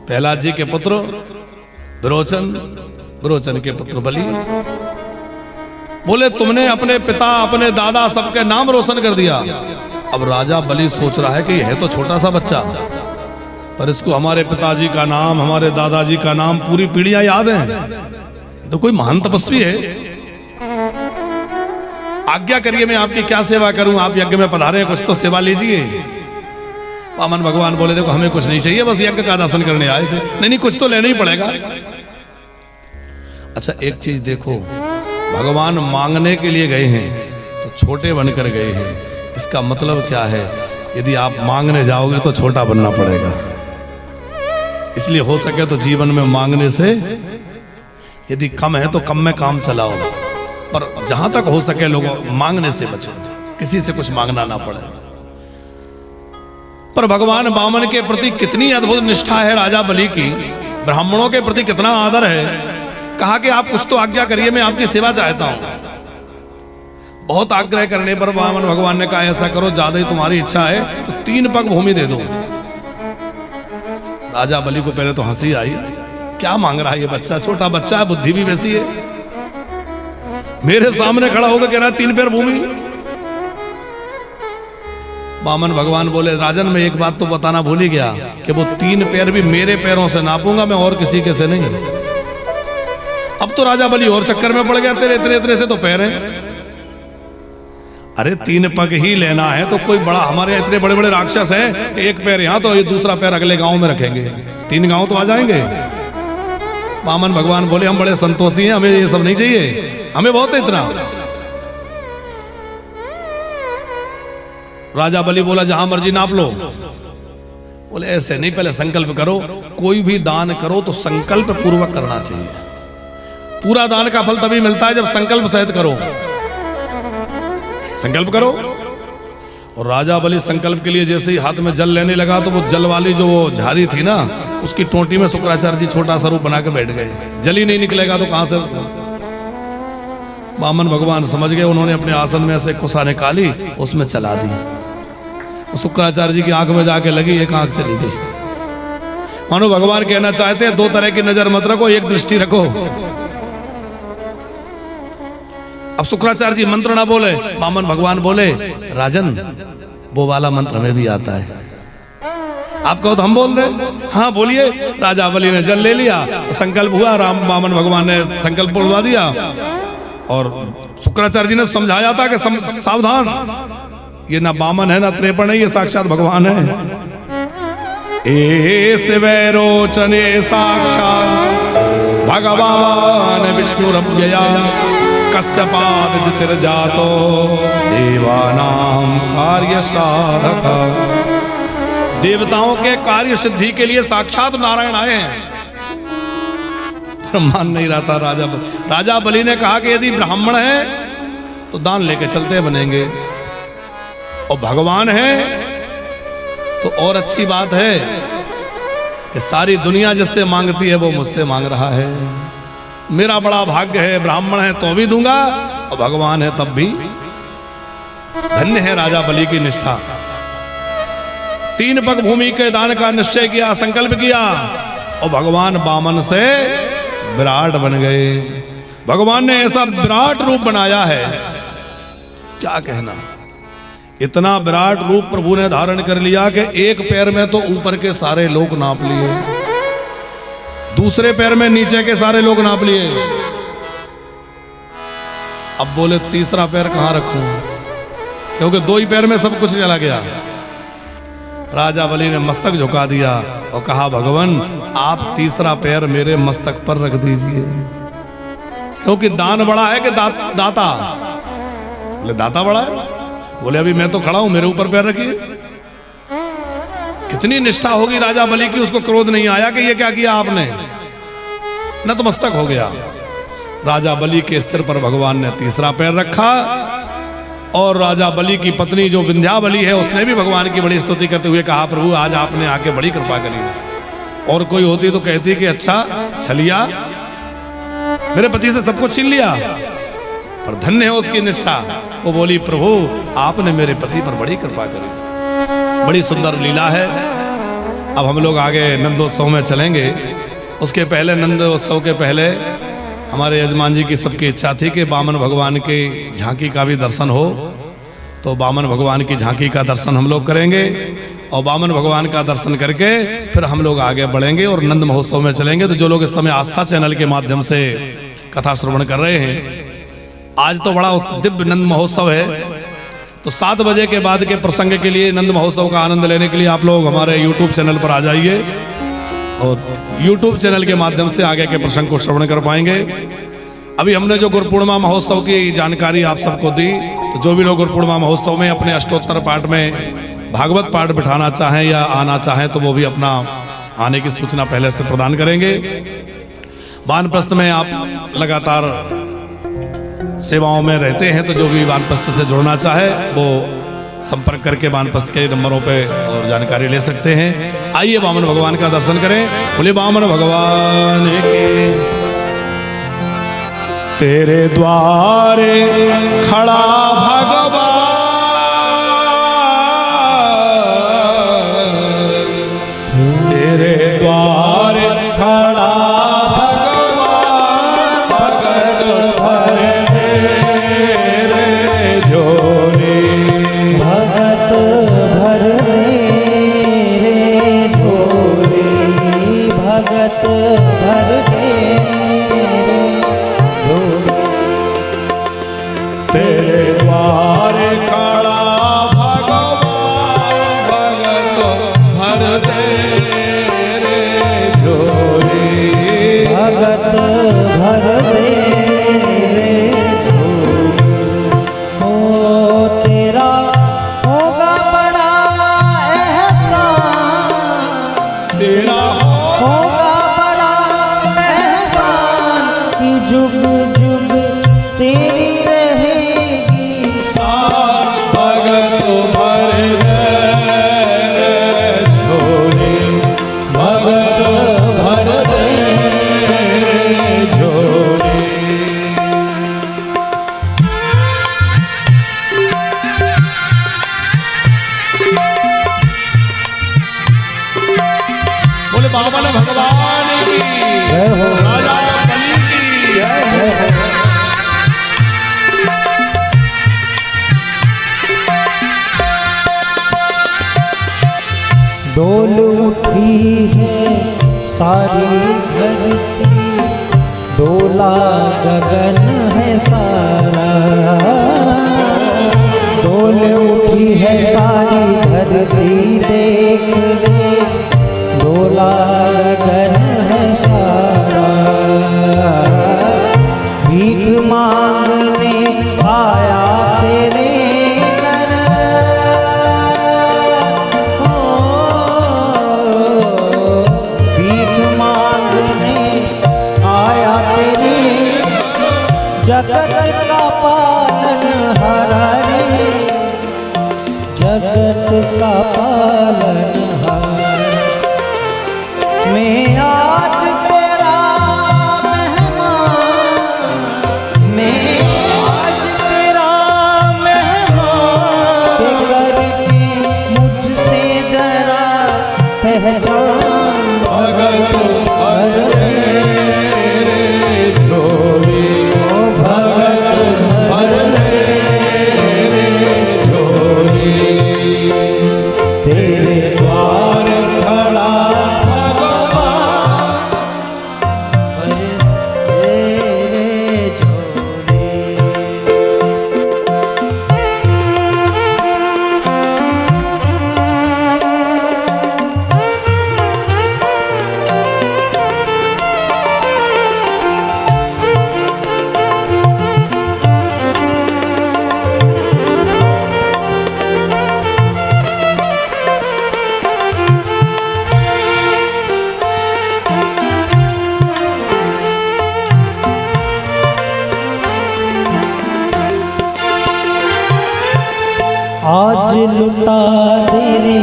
[SPEAKER 1] प्रहलाद जी के पुत्र विरोचन, विरोचन के पुत्र बलि। बोले तुमने अपने पिता, अपने दादा, सबके नाम रोशन कर दिया। अब राजा बलि सोच रहा है कि यह है तो छोटा सा बच्चा, पर इसको हमारे पिताजी का नाम, हमारे दादाजी का नाम, पूरी पीढ़ियां याद हैं। तो कोई महान तपस्वी है। आज्ञा करिए, मैं आपकी क्या सेवा करूं? आप यज्ञ में पधारे हैं, कुछ तो सेवा लीजिए। वामन भगवान बोले देखो हमें कुछ नहीं चाहिए, बस यज्ञ का दर्शन करने आए थे। नहीं, कुछ तो लेना ही पड़ेगा। अच्छा एक चीज देखो, भगवान मांगने के लिए गए हैं तो छोटे बनकर गए हैं। इसका मतलब क्या है? यदि आप मांगने जाओगे तो छोटा बनना पड़ेगा। इसलिए हो सके तो जीवन में मांगने से, यदि कम है तो कम में काम चलाओ, पर जहां तक हो सके लोगों मांगने से बचो, किसी से कुछ मांगना ना पड़े। पर भगवान वामन के प्रति कितनी अद्भुत निष्ठा है राजा बलि की, ब्राह्मणों के प्रति कितना आदर है। कहा कि आप कुछ तो आज्ञा करिए, मैं आपकी सेवा चाहता हूं। बहुत आग्रह करने पर वामन भगवान ने कहा ऐसा करो, ज्यादा ही तुम्हारी इच्छा है तो 3 पग भूमि दे दो। राजा बलि को पहले तो हंसी आई, क्या मांग रहा है ये बच्चा, छोटा बच्चा है, बुद्धि भी वैसी है। मेरे सामने खड़ा होकर कह रहा है 3 पैर भूमि। वामन भगवान बोले राजन मैं एक बात तो बताना भूल ही गया कि वो 3 पैर भी मेरे पैरों से नापूंगा मैं, और किसी के से नहीं। अब तो राजा बलि और चक्कर में पड़ गया, तेरे इतने इतने से तो पैर है। अरे 3 पग ही लेना है तो कोई बड़ा, हमारे इतने बड़े बड़े राक्षस हैं, एक पैर यहां तो ये दूसरा पैर अगले गांव में रखेंगे, 3 गांव तो आ जाएंगे। वामन भगवान बोले हम बड़े संतोषी हैं, हमें ये सब नहीं चाहिए, हमें बहुत है इतना। राजा बलि बोला जहां मर्जी नाप लो। बोले ऐसे नहीं, पहले संकल्प करो। कोई भी दान करो तो संकल्प पूर्वक करना चाहिए। पूरा दान का फल तभी मिलता है जब संकल्प सहित करो। संकल्प करो। और राजा बलि संकल्प के लिए जैसे ही हाथ में जल लेने लगा तो वो जल वाली जो वो झारी थी ना, उसकी टोटी में शुक्राचार्य जी छोटा सा रूप बना के बैठ गए। जल ही नहीं निकलेगा तो कहां से? वामन भगवान समझ गए, उन्होंने अपने आसन में से कुसा निकाली, उसमें चला दी। शुक्राचार्य जी की आंख में जाके लगी, एक आंख चली गई। मानो भगवान कहना चाहते हैं 2 तरह की नजर मत रखो, एक दृष्टि रखो। अब शुक्राचार्य जी मंत्र ना बोले, वामन भगवान बोले राजन वो वाला मंत्र हमें भी आता है, आप कहो तो हम बोल रहे। हाँ बोलिए। राजा बलि ने जल ले लिया, संकल्प हुआ, वामन भगवान ने संकल्प उड़वा दिया। और शुक्राचार्य जी ने समझाया था कि सावधान, ये ना वामन है ना त्रेपण है, ये साक्षात भगवान है। एस वैरोचने साक्षात भगवान विष्णुरव्यया कश्यपाद ज्योतिर्जातो देवानां कार्य साधक। देवताओं के कार्य सिद्धि के लिए साक्षात नारायण आए हैं। मान नहीं रहा था राजा बलि ने कहा कि यदि ब्राह्मण है तो दान लेके चलते बनेंगे, और भगवान है तो और अच्छी बात है कि सारी दुनिया जिससे मांगती है वो मुझसे मांग रहा है। मेरा बड़ा भाग्य है, ब्राह्मण है तो भी दूंगा, और भगवान है तब भी। धन्य है राजा बलि की निष्ठा। 3 पग भूमि के दान का निश्चय किया, संकल्प किया, और भगवान वामन से विराट बन गए। भगवान ने ऐसा विराट रूप बनाया है, क्या कहना। इतना विराट रूप प्रभु ने धारण कर लिया कि एक पैर में तो ऊपर के सारे लोग नाप लिए, दूसरे पैर में नीचे के सारे लोग नाप लिए। अब बोले तीसरा पैर कहां रखूं, क्योंकि 2 ही पैर में सब कुछ चला गया। राजा बलि ने मस्तक झुका दिया और कहा, भगवान आप तीसरा पैर मेरे मस्तक पर रख दीजिए, क्योंकि दान बड़ा है कि दाता? बोले दाता बड़ा है। बोले अभी मैं तो खड़ा हूं, मेरे ऊपर पैर रखिए। कितनी निष्ठा होगी राजा बलि की, उसको क्रोध नहीं आया कि ये क्या किया आपने, न तो मस्तक हो गया। राजा बलि के सिर पर भगवान ने तीसरा पैर रखा और राजा बलि की पत्नी जो विंध्याबली है उसने भी भगवान की बड़ी स्तुति करते हुए कहा, प्रभु आज आपने आके बड़ी कृपा करी। और कोई होती तो कहती कि अच्छा छलिया, मेरे पति से सब कुछ छीन लिया, पर धन्य है उसकी निष्ठा। वो बोली, प्रभु आपने मेरे पति पर बड़ी कृपा करी। बड़ी सुंदर लीला है। अब हम लोग आगे नंदोत्सव में चलेंगे। उसके पहले, नंदोत्सव के पहले हमारे यजमान जी की सबकी इच्छा थी कि बामन भगवान की झांकी का भी दर्शन हो, तो बामन भगवान की झांकी का दर्शन हम लोग करेंगे और बामन भगवान का दर्शन करके फिर हम लोग आगे बढ़ेंगे और नंद महोत्सव में चलेंगे। तो जो लोग इस समय आस्था चैनल के माध्यम से कथा श्रवण कर रहे हैं, आज तो बड़ा दिव्य नंद महोत्सव है, तो 7 बजे के बाद के प्रसंग के लिए, नंद महोत्सव का आनंद लेने के लिए आप लोग हमारे YouTube चैनल पर आ जाइए और YouTube चैनल के माध्यम से आगे के प्रसंग को श्रवण कर पाएंगे। अभी हमने जो गुरु पूर्णिमा महोत्सव की जानकारी आप सबको दी, तो जो भी लोग गुरु पूर्णिमा महोत्सव में अपने अष्टोत्तर पाठ में भागवत पाठ बिठाना चाहें या आना चाहें तो वो भी अपना आने की सूचना पहले से प्रदान करेंगे। वानप्रस्थ में आप लगातार सेवाओं में रहते हैं, तो जो भी वानप्रस्थ से जुड़ना चाहे वो संपर्क करके वानप्रस्थ के नंबरों पे और जानकारी ले सकते हैं। आइए वामन भगवान का दर्शन करें। बोले वामन भगवान के। तेरे द्वारे खड़ा भगवान, तेरे द्वारे खड़ा
[SPEAKER 2] डोल उठी है सारी धरती, डोला गगन है सारा। डोल उठी है सारी धरती, देख ले डोला गगन है सारा। भीख मांगने आया तेरे जगत का पालन हारा रे, जगत का पालन हारा। मैं आज तेरा मेहमान, मैं आज तेरा मेहमान, करके मुझसे जरा पहचान। भगत भर आज लुटा दे रे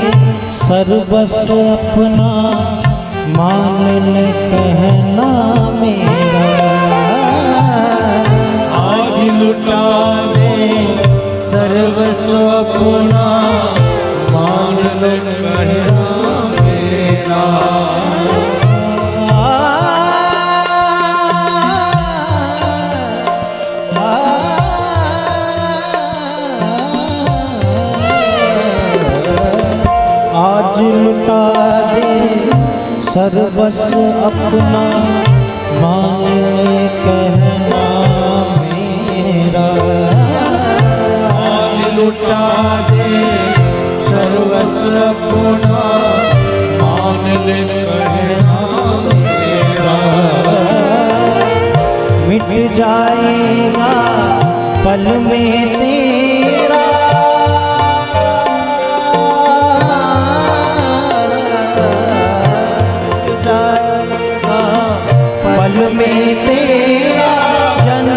[SPEAKER 2] सर्वस्व अपना, मान ले कहना मेरा।
[SPEAKER 3] आज लुटा दे सर्वस्व अपना, मान ले कहना मेरा।
[SPEAKER 2] आज लुटा दे सर्वस्व अपना, मान ले कहना मेरा।
[SPEAKER 3] आज लुटा दे सर्वस्व अपना, मान ले कहना मेरा।
[SPEAKER 2] मिट जाएगा पल में तेरा, मिट जाएगा पल में तेरा, जन्म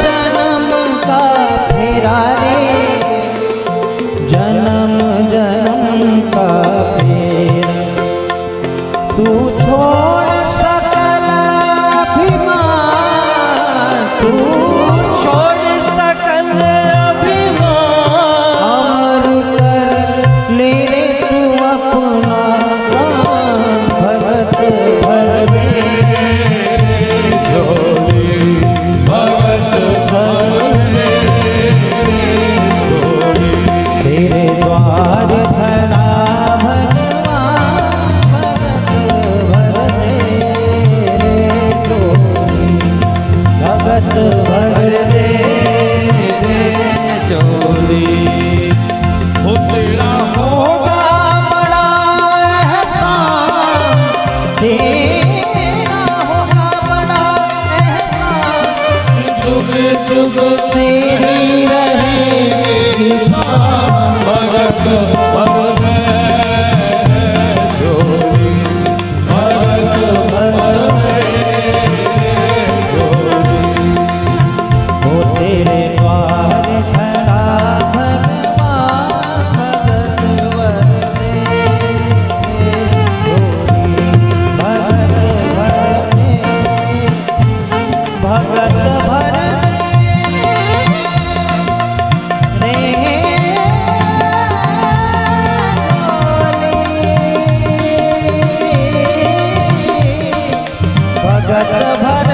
[SPEAKER 2] जन्म का फेरा रे, जन्म जन्म का फेरा। तू छोड़ सकल अभिमान, तू
[SPEAKER 3] छोड़ सकल अभिमान,
[SPEAKER 2] अमर कर ले रे तू अपना प्राण। भगत भर दे
[SPEAKER 3] झोली, भगत भर दे झोली।
[SPEAKER 2] तेरे द्वार भरा भगवान, भगत भर दे रे झोली, भगत भर दे
[SPEAKER 3] झोली। वो तेरा
[SPEAKER 2] होगा बड़ा एहसान, तेरा होगा बड़ा एहसान,
[SPEAKER 3] जुग जुग
[SPEAKER 2] तेरी रहेगी शान।
[SPEAKER 3] भगत भर दे झोली, भगत भर दे झोली।
[SPEAKER 2] वो तेरे द्वार खड़ा भगवान, भगत भर दे झोली, भगत भर दे, भगत भर दे रे झोली, भगत भर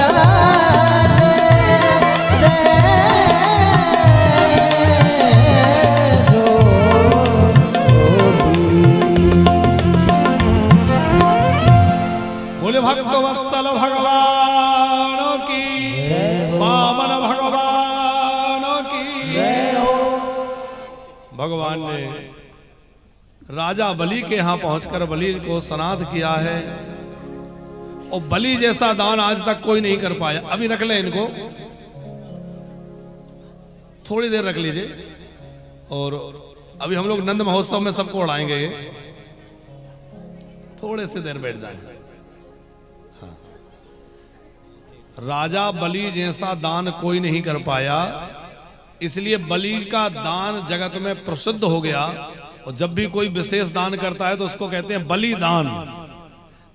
[SPEAKER 1] बोले भक्त वत्सल भगवान की, पावन भगवान की। भगवान ने राजा बलि के यहाँ पहुंचकर बलि को सनाथ किया है, और बलि जैसा दान आज तक कोई नहीं कर पाया। अभी रख ले इनको, थोड़ी देर रख लीजिए, और अभी हम लोग नंद महोत्सव में सबको उड़ाएंगे ये, थोड़े से देर बैठ जाए। राजा बलि जैसा दान कोई नहीं कर पाया, इसलिए बलि का दान जगत में प्रसिद्ध हो गया। और जब भी कोई विशेष दान करता है तो उसको कहते हैं बलिदान,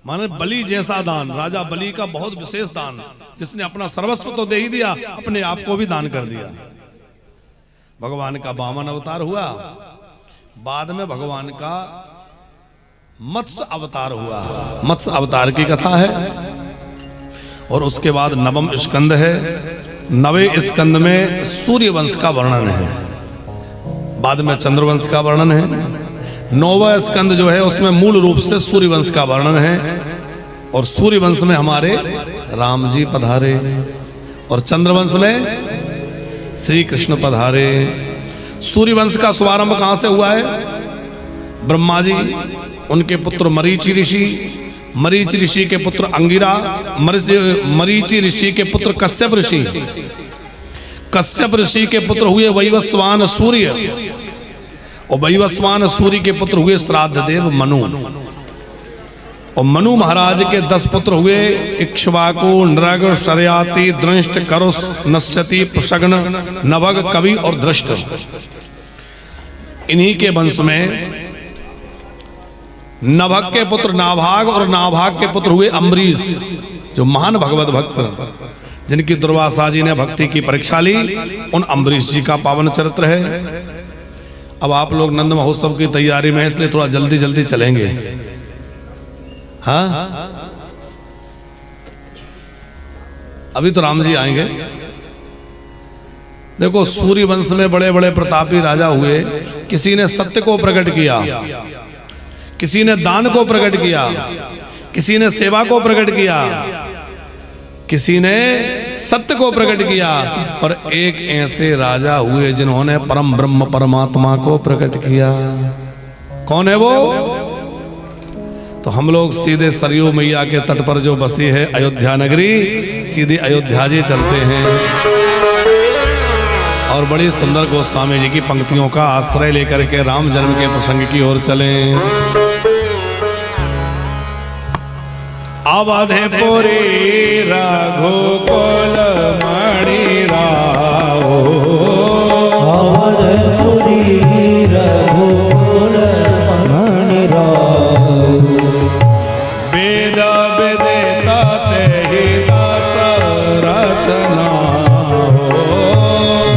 [SPEAKER 1] माने बलि जैसा दान। राजा बलि का बहुत विशेष दान, जिसने अपना सर्वस्व तो दे ही दिया, अपने आप को भी दान कर दिया। भगवान का वामन अवतार हुआ, बाद में भगवान का मत्स्य अवतार हुआ। मत्स्य अवतार की कथा है, और उसके बाद नवम स्कंद है। नवे स्कंद में सूर्य वंश का वर्णन है, बाद में चंद्रवंश का वर्णन है। नौवा स्कंद जो है उसमें मूल रूप से सूर्य वंश का वर्णन है, और सूर्य वंश में हमारे राम जी पधारे, और चंद्रवंश में श्री कृष्ण पधारे। सूर्य वंश का शुभारंभ कहां से हुआ है? ब्रह्मा जी, उनके पुत्र मरीचि ऋषि, मरीचि ऋषि के पुत्र अंगिरा, मरीचि ऋषि के पुत्र कश्यप ऋषि, कश्यप ऋषि के पुत्र हुए वैवस्वान सूर्य, और वैवस्वान सूर्य के पुत्र हुए श्राद्ध देव मनु, और मनु महाराज के 10 पुत्र हुए इक्ष्वाकु, नृग, शर्याति, दृष्ट, करुष, नश्यति, पुषग्न, नभग, कवि और दृष्ट। इन्हीं के वंश में नभग के पुत्र नाभाग और नाभाग के पुत्र हुए अम्बरीश, जो महान भगवत भक्त जिनकी दुर्वासा जी ने भक्ति की परीक्षा ली, उन अम्बरीश जी का पावन चरित्र है। अब आप लोग नंद महोत्सव की तैयारी में, इसलिए थोड़ा जल्दी जल्दी चलेंगे। हाँ, अभी तो राम जी आएंगे। देखो, सूर्य वंश में बड़े बड़े प्रतापी राजा हुए। किसी ने सत्य को प्रकट किया, किसी ने दान को प्रकट किया, किसी ने सेवा को प्रकट किया, किसी ने सत्य को प्रकट किया, और एक ऐसे राजा हुए जिन्होंने परम ब्रह्म परमात्मा को प्रकट किया। कौन है वो? तो हम लोग सीधे सरयू मैया के तट पर जो बसी है अयोध्या नगरी, सीधे अयोध्या जी चलते हैं और बड़ी सुंदर गोस्वामी जी की पंक्तियों का आश्रय लेकर के राम जन्म के प्रसंग की ओर चलें। अवधपुरी रघुकुल मणि राहो,
[SPEAKER 2] अवधपुरी रघुकुल मणि राहो,
[SPEAKER 1] वेद विदित तेहि दशरथ नाहो,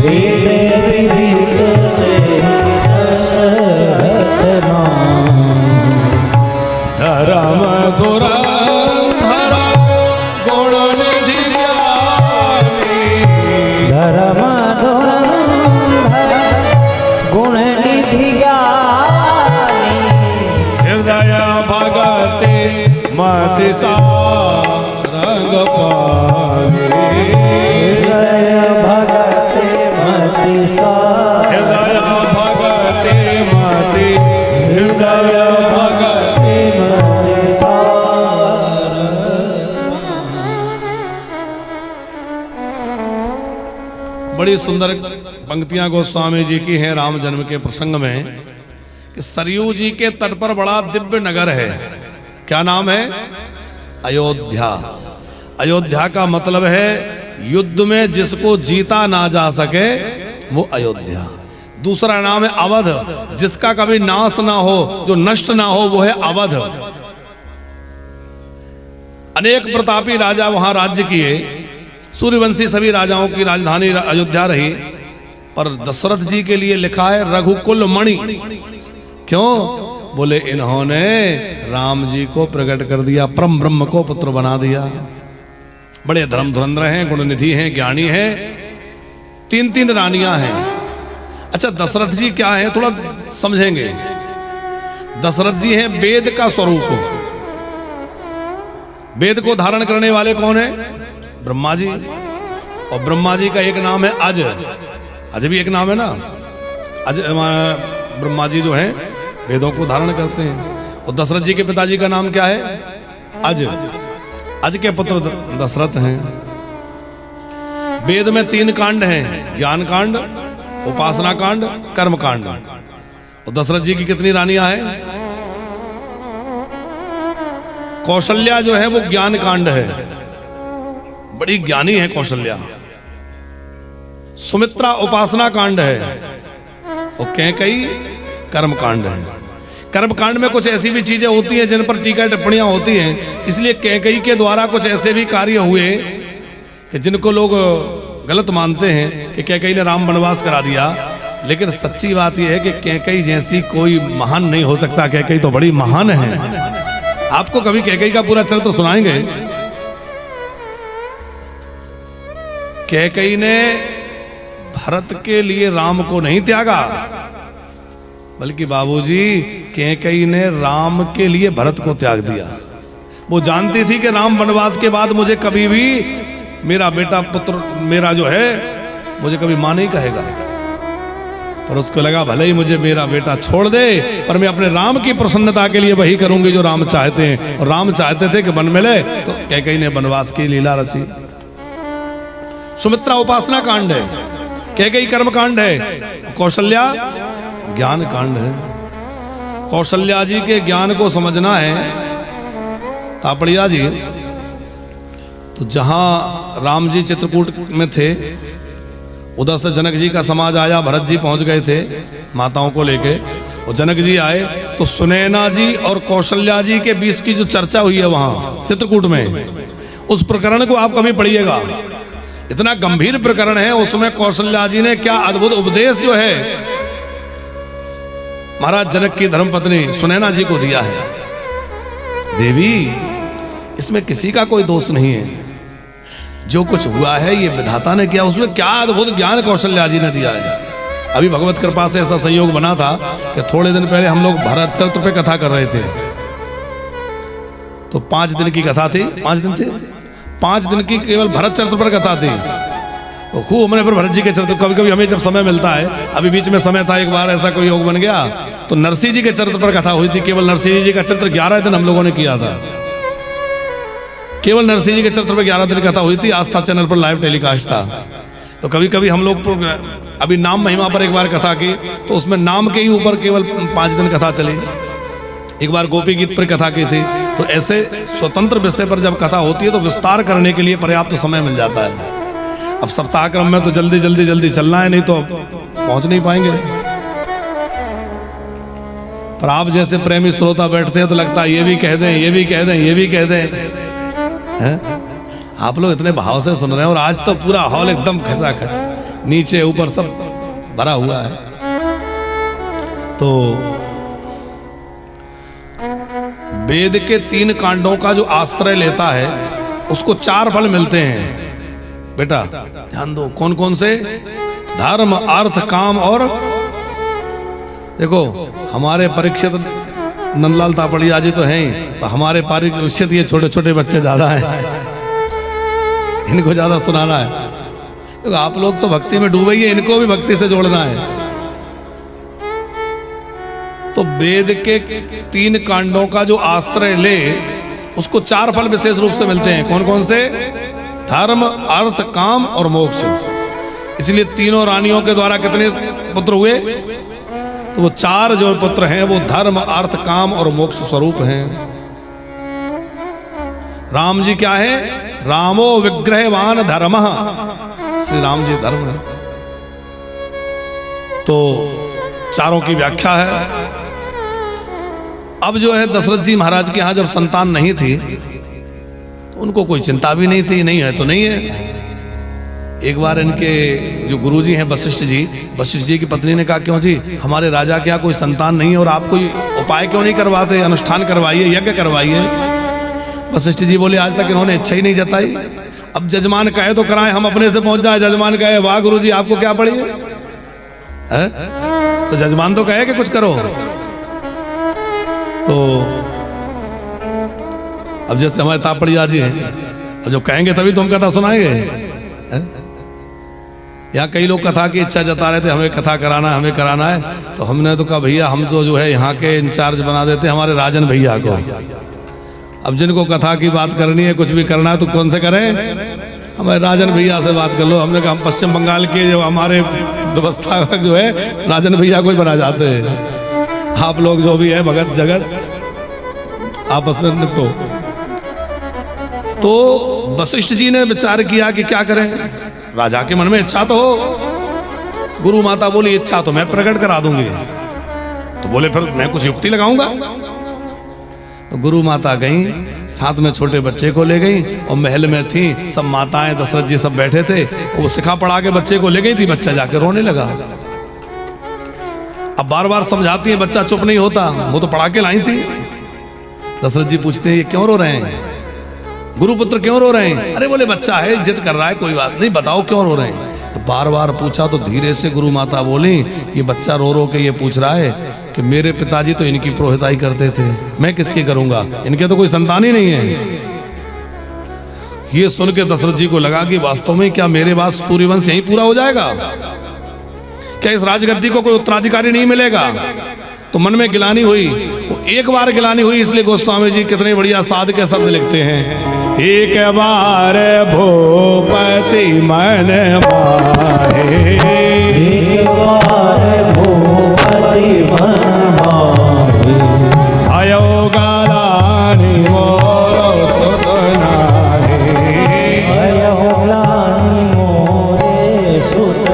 [SPEAKER 2] वेद विदित तेहि दशरथ नाहो,
[SPEAKER 1] धर्म धुरंधर गुण निधि ज्ञानी,
[SPEAKER 2] धर्म धुरंधर गुण निधि ज्ञानी,
[SPEAKER 1] हृदय भगति मति सारंग पावी,
[SPEAKER 2] हृदय भगति मति सारंग,
[SPEAKER 1] हृदय भगति मति, हृदय भगति।
[SPEAKER 2] मति सारंग।
[SPEAKER 1] बड़ी सुंदर पंक्तियां गोस्वामी जी की हैं राम जन्म के प्रसंग में कि सरयू जी के तट पर बड़ा दिव्य नगर है। क्या नाम है? अयोध्या। अयोध्या का मतलब है युद्ध में जिसको जीता ना जा सके वो अयोध्या। दूसरा नाम है अवध, जिसका कभी नाश ना हो, जो नष्ट ना हो, वो है अवध। अनेक प्रतापी राजा वहां राज्य किए। सूर्यवंशी सभी राजाओं की राजधानी अयोध्या रही, पर दशरथ जी के लिए लिखा है रघुकुल मणि। क्यों? बोले इन्होंने राम जी को प्रकट कर दिया, परम ब्रह्म को पुत्र बना दिया। बड़े धर्म धुरंधर हैं, गुणनिधि हैं, ज्ञानी हैं, 3 रानियां हैं। अच्छा, दशरथ जी क्या है थोड़ा समझेंगे। दशरथ जी हैं वेद का स्वरूप। वेद को धारण करने वाले कौन है? ब्रह्मा जी। और ब्रह्मा जी का एक नाम है अज। अज भी एक नाम है ना। अज ब्रह्मा जी जो है वेदों को धारण करते हैं। और दशरथ जी के पिताजी का नाम क्या है? अज। अज के पुत्र दशरथ हैं। वेद में 3 कांड हैं, ज्ञान कांड, उपासना कांड, कर्म कांड। और दशरथ जी की कितनी रानियां हैं? कौशल्या जो है वो ज्ञान कांड है, बड़ी ज्ञानी है कौशल्या। सुमित्रा उपासना कांड है, और कैकेयी कर्म कांड है। कर्म कांड में कुछ ऐसी भी चीजें होती हैं जिन पर टीका टिप्पणियां होती हैं, इसलिए कैकेयी के द्वारा कुछ ऐसे भी कार्य हुए कि जिनको लोग गलत मानते हैं कि कैकेयी ने राम वनवास करा दिया। लेकिन सच्ची बात यह है कि कैकेयी जैसी कोई महान नहीं हो सकता। कैकेयी तो बड़ी महान है। आपको कभी कैकेयी का पूरा चरित्र सुनाएंगे। कैकेयी ने भरत के लिए राम को नहीं त्यागा, बल्कि बाबूजी कैकेयी ने राम के लिए भरत को त्याग दिया। वो जानती थी कि राम वनवास के बाद मुझे कभी भी मेरा बेटा पुत्र मेरा जो है मुझे कभी मां नहीं कहेगा। पर उसको लगा भले ही मुझे मेरा बेटा छोड़ दे, पर मैं अपने राम की प्रसन्नता के लिए वही करूंगी जो राम चाहते हैं। और राम चाहते थे कि वन मिले, तो कैकेयी ने वनवास की लीला रची। सुमित्रा उपासना कांड है, कैकेयी कर्म कांड है, कौशल्या ज्ञान कांड है। कौशल्या जी के ज्ञान को समझना है तापड़िया जी, तो जहां राम जी चित्रकूट में थे उधर से जनक जी का समाज आया, भरत जी पहुंच गए थे माताओं को लेके, और जनक जी आए तो सुनैना जी और कौशल्या जी के बीच की जो चर्चा हुई है वहां चित्रकूट में, उस प्रकरण को आप कभी पढ़िएगा। इतना गंभीर प्रकरण है, उसमें कौशल्या जी ने क्या अद्भुत उपदेश जो है महाराज जनक की धर्मपत्नी सुनैना जी को दिया है। देवी, इसमें किसी का कोई दोष नहीं है, जो कुछ हुआ है ये विधाता ने किया, उसमें क्या अद्भुत ज्ञान कौशल्या जी ने दिया है। अभी भगवत कृपा से ऐसा संयोग बना था कि थोड़े दिन पहले हम लोग भरत चरित्र पे कथा कर रहे थे, तो 5 दिन की कथा थी, 5 दिन थे, 5 दिन की केवल भरत चरित्र पर कथा थी। तो खूब हमने फिर भरत जी के चरित्र, कभी कभी हमें जब समय मिलता है, अभी बीच में समय था, एक बार ऐसा कोई योग बन गया तो नरसिंह जी के चरित्र पर कथा हुई थी। केवल नरसिंह जी का चरित्र 11 दिन हम लोगों ने किया था, केवल नरसिंह जी के चरित्र पर 11 दिन कथा हुई थी। आस्था चैनल पर लाइव टेलीकास्ट था। तो कभी कभी हम लोग अभी नाम महिमा पर एक बार कथा की, तो उसमें नाम के ही ऊपर केवल 5 दिन कथा चली। एक बार गोपी गीत पर कथा की थी। तो ऐसे स्वतंत्र विषय पर जब कथा होती है तो विस्तार करने के लिए पर्याप्त समय मिल जाता है। अब सप्ताह क्रम में तो जल्दी जल्दी जल्दी चलना है, नहीं तो पहुंच नहीं पाएंगे। पर आप जैसे प्रेमी श्रोता बैठते हैं तो लगता है ये भी कह दें, ये भी कह दें, ये भी कह दें, हैं? आप लोग इतने भाव से सुन रहे हैं, और आज तो पूरा हॉल एकदम खचाखच, नीचे ऊपर सब भरा हुआ है। तो वेद के 3 कांडों का जो आश्रय लेता है उसको 4 फल मिलते हैं। बेटा ध्यान दो, कौन कौन से? धर्म, अर्थ, काम और, देखो हमारे परीक्षित नंदलाल तापड़िया जी तो हैं ही, तो हमारे परीक्षित ये छोटे छोटे बच्चे ज्यादा हैं, इनको ज्यादा सुनाना है, क्योंकि आप लोग तो भक्ति में डूबे ही, इनको भी भक्ति से जोड़ना है। तो वेद के 3 कांडों का जो आश्रय ले उसको 4 फल विशेष रूप से मिलते हैं। कौन कौन से? धर्म, अर्थ, काम और मोक्ष। इसलिए तीनों रानियों के द्वारा कितने पुत्र हुए? तो वो 4 जो पुत्र हैं वो धर्म, अर्थ, काम और मोक्ष स्वरूप हैं। राम जी क्या है? रामो विग्रहवान धर्मः, श्री राम जी धर्म है। तो चारों की व्याख्या है। अब जो है दशरथ जी महाराज के यहाँ जब संतान नहीं थी तो उनको कोई चिंता भी नहीं थी, नहीं है तो नहीं है। एक बार इनके जो गुरुजी हैं वशिष्ठ जी की पत्नी ने कहा, क्यों जी हमारे राजा के यहाँ कोई संतान नहीं है और आप कोई उपाय क्यों नहीं करवाते, अनुष्ठान करवाइए, यज्ञ करवाइए। वशिष्ठ जी बोले, आज तक इन्होंने इच्छा ही नहीं जताई। अब जजमान कहे तो कराएं, हम अपने से पहुंच जाए। जजमान कहे, वाह गुरुजी आपको क्या पड़ी है? तो जजमान तो कहे कि कुछ करो। तो अब जैसे हमारे तापड़िया जी हैं, अब जब कहेंगे तभी तो हम कथा सुनाएंगे। यहाँ कई लोग कथा की इच्छा जता रहे थे, हमें कथा कराना है, हमें कराना है। तो हमने तो कहा भैया हम तो जो है यहाँ के इंचार्ज बना देते हैं हमारे राजन भैया को। अब जिनको कथा की बात करनी है, कुछ भी करना है तो कौन से करें? हमारे राजन भैया से बात कर लो। हमने कहा हम पश्चिम बंगाल के जो हमारे व्यवस्था जो है राजन भैया को ही बना जाते हैं। आप लोग जो भी है भगत जगत आपस में निपटो। तो वशिष्ठ जी ने विचार किया कि क्या करें, राजा के मन में इच्छा तो हो। गुरु माता बोली, इच्छा तो मैं प्रकट करा दूंगी। तो बोले फिर मैं कुछ युक्ति लगाऊंगा। तो गुरु माता गई, साथ में छोटे बच्चे को ले गई, और महल में थी सब माताएं, दशरथ जी सब बैठे थे। वो सिखा पढ़ा के बच्चे को ले गई थी, बच्चा जाके रोने लगा। अब बार बार समझाती है, बच्चा चुप नहीं होता, वो तो पढ़ा के लाई थी। दशरथ जी पूछते हैं, ये क्यों रो रहे हैं? गुरुपुत्र क्यों रो रहे हैं? अरे बोले बच्चा है, जिद कर रहा है, कोई बात नहीं, बताओ क्यों रो रहे हैं। तो बार बार पूछा तो धीरे से गुरु माता बोली, ये बच्चा रो रो के ये पूछ रहा है कि मेरे पिताजी तो इनकी पुरोहिताई करते थे, मैं किसकी करूंगा, इनके तो कोई संतान ही नहीं है। ये सुन के दशरथ जी को लगा कि वास्तव में क्या मेरे बाद सूर्यवंश यही पूरा हो जाएगा? क्या इस राजगद्दी को कोई उत्तराधिकारी नहीं मिलेगा? तो मन में गिलानी हुई। वो एक बार गिलानी हुई, इसलिए गोस्वामी जी कितने बढ़िया साध के शब्द लिखते हैं। एक बार भूपति मन माहे,
[SPEAKER 2] एक बार भूपति मन माहे,
[SPEAKER 3] आयो गालानि मोर सुत नाहे,
[SPEAKER 2] भयो ग्लानि मोरे सुत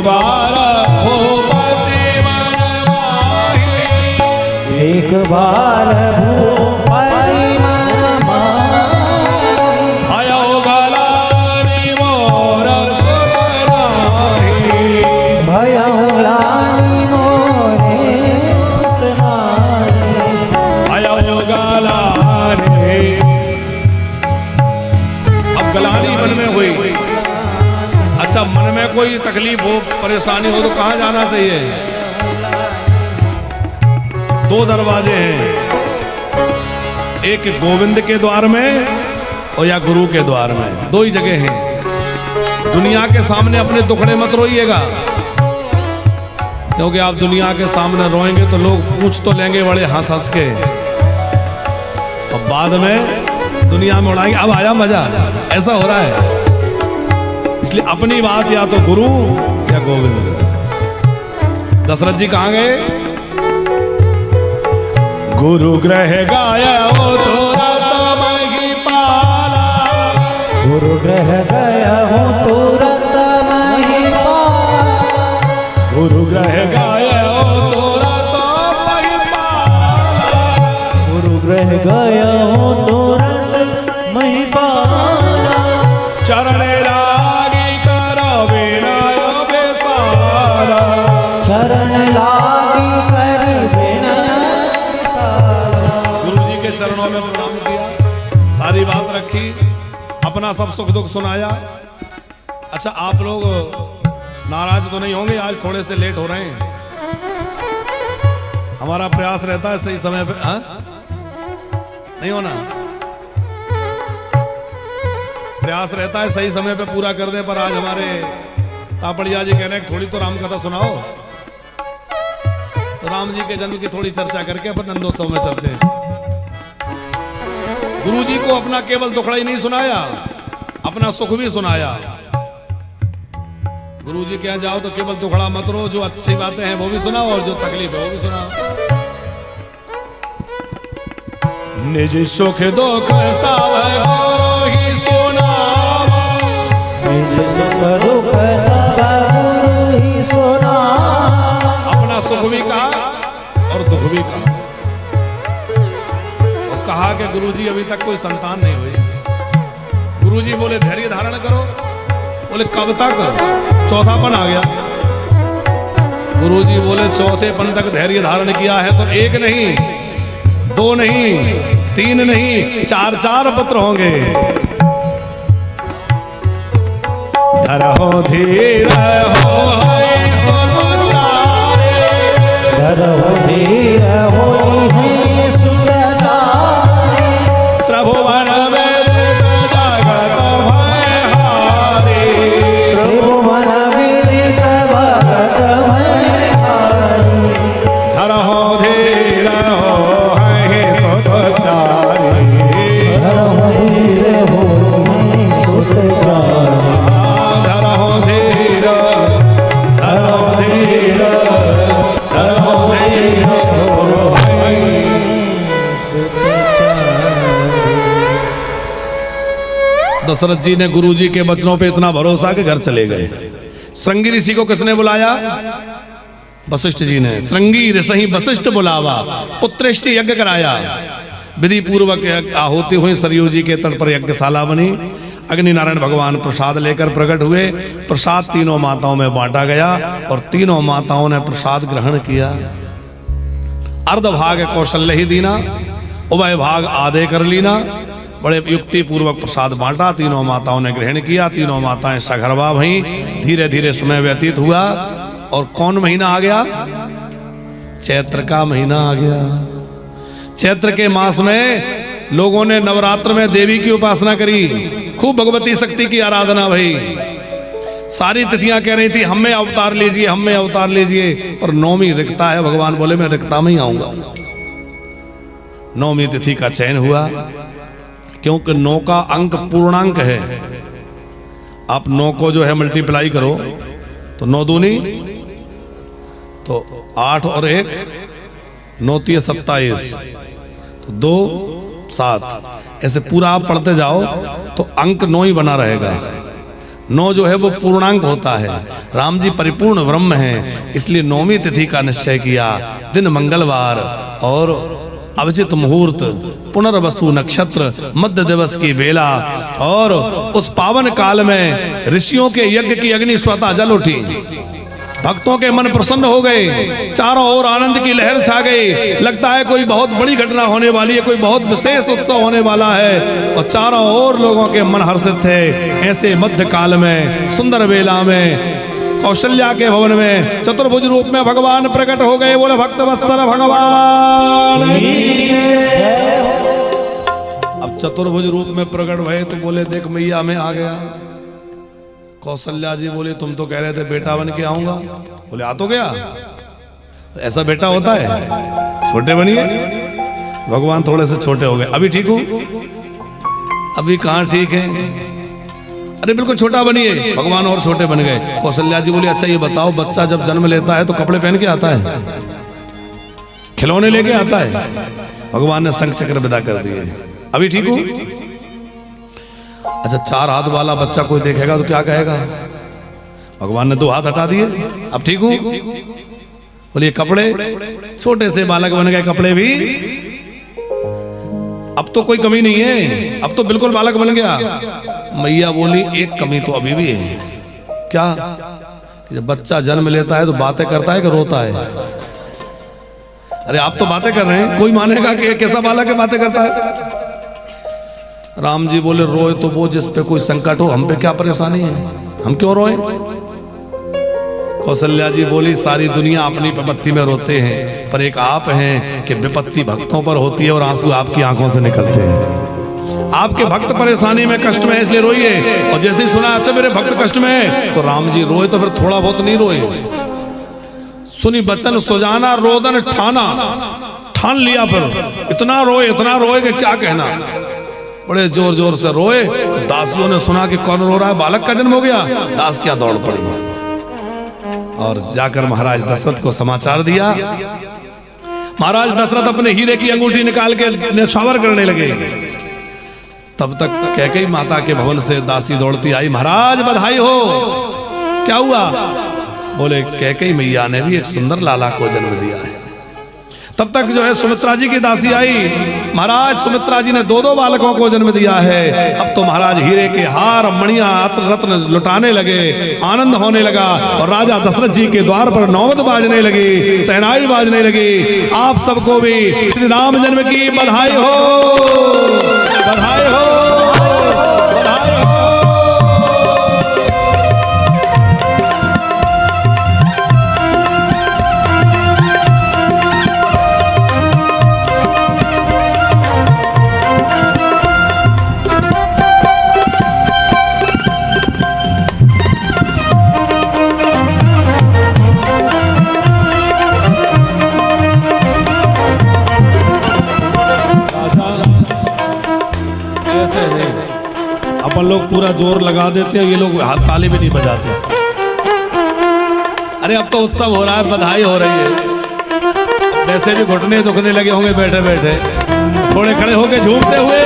[SPEAKER 3] बार भूपति मन माही,
[SPEAKER 2] एक बार भूपति मन माही,
[SPEAKER 3] भयो गलानी मोर सुत नाही,
[SPEAKER 2] भयो ग्लानि मोरे सुत नाही।
[SPEAKER 3] भयो गलानी।
[SPEAKER 1] अब गलानी मन में हुई। अच्छा, मन में कोई तकलीफ हो, परेशानी हो तो कहां जाना चाहिए? दो दरवाजे हैं, एक गोविंद के द्वार में और या गुरु के द्वार में, दो ही जगह हैं। दुनिया के सामने अपने दुखड़े मत रोइएगा, क्योंकि आप दुनिया के सामने रोएंगे तो लोग पूछ तो लेंगे बड़े हंस हंस के, और बाद में दुनिया में उड़ाएंगे। अब आया मजा, ऐसा हो रहा है। इसलिए अपनी बात या तो गुरु या गोविंद। दशरथ जी कहां गए?
[SPEAKER 3] गुरु ग्रह गाया वो तुरंत महिपाला,
[SPEAKER 2] गुरु ग्रह गया हूँ तुरंत महिपाला,
[SPEAKER 3] गुरु ग्रह गाया वो तुरंत महिपाला,
[SPEAKER 2] गुरु ग्रह गया हूँ तुरंत महिपाला,
[SPEAKER 3] चरण लागी कर विनय बेसारा,
[SPEAKER 2] शरण लागी कर विनय सारा।
[SPEAKER 1] गुरु जी के चरणों में प्रणाम किया, सारी बात रखी, अपना सब सुख दुख सुनाया। अच्छा, आप लोग नाराज तो नहीं होंगे, आज थोड़े से लेट हो रहे हैं। हमारा प्रयास रहता है सही समय पे, हाँ? नहीं होना, प्रयास रहता है सही समय पे पूरा कर दे, पर आज हमारे तापड़िया जी कह रहे हैं थोड़ी तो राम कथा सुनाओ, तो राम जी के जन्म की थोड़ी चर्चा करके अपन नंदोत्सव में चलते हैं। गुरु जी को अपना केवल दुखड़ा ही नहीं सुनाया, अपना सुख भी सुनाया। गुरु जी के यहाँ जाओ तो केवल दुखड़ा मत रो, जो अच्छी बातें हैं वो भी सुनाओ और जो तकलीफ है वो भी सुनाओ।
[SPEAKER 3] निज सुख दुख सब गुरु ही सुनावा,
[SPEAKER 2] निज सुख दुख सब गुरु ही सुनावा,
[SPEAKER 1] अपना सुख भी कहा और दुख भी कहा। और कहा कि गुरुजी अभी तक कोई संतान नहीं हुई। गुरुजी बोले धैर्य धारण करो, बोले कब तक? चौथापन आ गया। गुरुजी बोले चौथेपन तक धैर्य धारण किया है तो एक नहीं, दो नहीं, तीन नहीं, चार चार पुत्र होंगे।
[SPEAKER 3] धरहो धीर हो
[SPEAKER 2] धरहो धीर होई है सुरचारी,
[SPEAKER 3] त्रिभुवन वेदित जगत भयहारी,
[SPEAKER 2] त्रिभुवन विदित भगत भयहारी,
[SPEAKER 3] धरहो धीर हो है सुतचारी,
[SPEAKER 2] धरहो धीर होई सुरचारी,
[SPEAKER 3] धरहो धीर, धरहो धीर, धरहो धीर हो है।
[SPEAKER 1] दशरथ जी ने गुरु जी के वचनों पे इतना भरोसा कि घर चले गए। श्रृंगी ऋषि को किसने बुलाया? वशिष्ठ जी ने। श्रृंगी ऋषि वशिष्ठ बुलावा, पुत्रेष्टि यज्ञ कराया। विधि पूर्वक आहुति हुई, सरयू जी के तट पर यज्ञशाला बनी। अग्नि नारायण भगवान प्रसाद लेकर प्रकट हुए। प्रसाद तीनों माताओं में बांटा गया और तीनों माताओं ने प्रसाद ग्रहण किया। अर्ध भाग कौशल्य ही दीना, उभय भाग आधे कर लीना। बड़े युक्ति पूर्वक प्रसाद बांटा, तीनों माताओं ने ग्रहण किया। तीनों माताएं सगर्भा भईं। धीरे धीरे समय व्यतीत हुआ और कौन महीना आ गया? चैत्र का महीना आ गया। चैत्र के मास में लोगों ने नवरात्र में देवी की उपासना करी, खूब भगवती शक्ति की आराधना भई। सारी तिथियां कह रही थी हमें अवतार लीजिए, हमें अवतार लीजिए, पर नौवीं रिक्ता है। भगवान बोले मैं रिक्ता में ही आऊंगा। नौवीं तिथि का चयन हुआ, क्योंकि 9 का अंक पूर्णांक है। आप 9 को जो है मल्टीप्लाई करो तो 9 दूनी तो 8 और 1 9 3 27 तो 2 7, ऐसे पूरा आप पढ़ते जाओ तो अंक 9 ही बना रहेगा। 9 जो है वो पूर्णांक होता है। राम जी परिपूर्ण ब्रह्म हैं, इसलिए 9वीं तिथि का निश्चय किया। दिन मंगलवार और अभिजित मुहूर्त, पुनर्वसु नक्षत्र, मध्य दिवस की बेला और उस पावन काल में ऋषियों के यज्ञ की अग्नि स्वतः जल उठी। भक्तों के मन प्रसन्न हो गए, चारों ओर आनंद की लहर छा गई। लगता है कोई बहुत बड़ी घटना होने वाली है, कोई बहुत विशेष उत्सव होने वाला है, और चारों ओर लोगों के मन हर्षित थे। ऐसे मध्य काल में सुंदर बेला में कौशल्या के भवन में चतुर्भुज रूप में भगवान प्रकट हो गए। बोले भक्त वत्सल भगवान। अब चतुर्भुज रूप में प्रकट भये तो बोले देख मैया मैं आ गया। कौशल्या जी बोले तुम तो कह रहे थे बेटा बन के आऊंगा। बोले आ तो गया, ऐसा बेटा होता है, छोटे बनिए। भगवान थोड़े से छोटे हो गए। अभी ठीक हूं? अभी कहां ठीक है? अरे बिल्कुल छोटा बनिए। भगवान और छोटे बन गए। कौशल्या जी बोली अच्छा ये बताओ, बच्चा जब जन्म लेता है तो कपड़े पहन के आता है, खिलौने लेके आता है? भगवान ने शंख चक्र विदा कर दिए। अभी ठीक हूं? अच्छा 4 हाथ वाला बच्चा कोई देखेगा तो क्या कहेगा? भगवान ने 2 हाथ हटा दिए। अब ठीक हूं? बोलिए कपड़े, छोटे से बालक बन गए कपड़े भी। अब तो कोई कमी नहीं है, अब तो बिल्कुल बालक बन गया। मैया बोली एक कमी तो अभी भी है। क्या? जब बच्चा जन्म लेता है तो बातें करता है कि रोता है? अरे आप तो बातें कर रहे हैं, कोई मानेगा कि कैसा बालक है बातें करता है? राम जी बोले रोए तो वो जिस पे कोई संकट हो, हम पे क्या परेशानी है, हम क्यों रोए? कौशल्या जी बोली सारी दुनिया अपनी विपत्ति में रोते हैं, पर एक आप हैं कि विपत्ति भक्तों पर होती है और आंसू आपकी आंखों से निकलते हैं। आपके भक्त परेशानी में कष्ट में इसलिए रोइए। और जैसे ही सुना अच्छा मेरे भक्त कष्ट में है तो राम जी रोए तो फिर थोड़ा बहुत नहीं रोए। सुनी बचन सुजाना रोदन ठाना, ठान लिया फिर इतना रोए कि क्या कहना। बड़े जोर जोर से रोए तो दासियों ने सुना कि कौन रो रहा है, बालक का जन्म हो गया। दासियां दौड़ पड़ी और जाकर महाराज दशरथ को समाचार दिया। महाराज दशरथ अपने हीरे की अंगूठी निकाल के न्यौछावर करने लगे। तब तक कैकेयी माता के भवन से दासी दौड़ती आई, महाराज बधाई हो। क्या हुआ? बोले कैकेयी मैया ने भी एक सुंदर लाला को जन्म दिया है। तब तक जो है सुमित्रा जी की दासी आई, महाराज सुमित्रा जी ने 2-2 बालकों को जन्म दिया है। अब तो महाराज हीरे के हार मणियां रत्न लुटाने लगे, आनंद होने लगा और राजा दशरथ जी के द्वार पर नौबत बाजने लगी, सहनाई बाजने लगी। आप सबको भी श्री राम जन्म की बधाई हो, बधाई हो, बधाई हो। अपन लोग पूरा जोर लगा देते हैं, ये लोग हाथ ताली भी नहीं बजाते। अरे अब तो उत्सव हो रहा है, बधाई हो रही है। वैसे भी घुटने दुखने लगे होंगे बैठे बैठे, थोड़े खड़े होके झूमते हुए।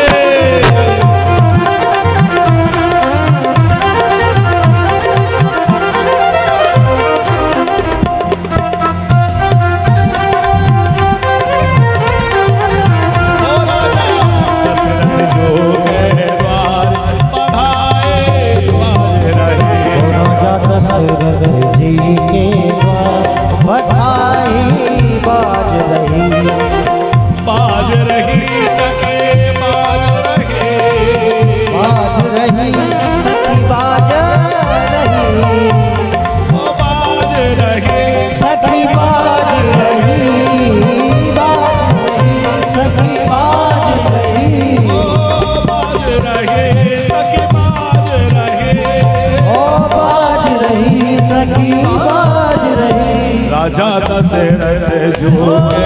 [SPEAKER 1] राजा दशरथ जो के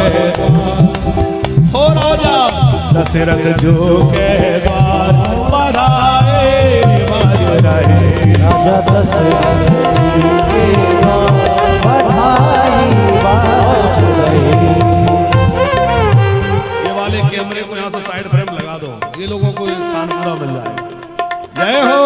[SPEAKER 1] हो, राजा दशरथ जो के द्वार बधाई बाज रहे। राजा दशरथ जी के द्वार बधाई बाज रहे। ये वाले कैमरे को यहाँ से साइड फ्रेम लगा दो, ये लोगों को स्थान पूरा मिल जाए। जय हो।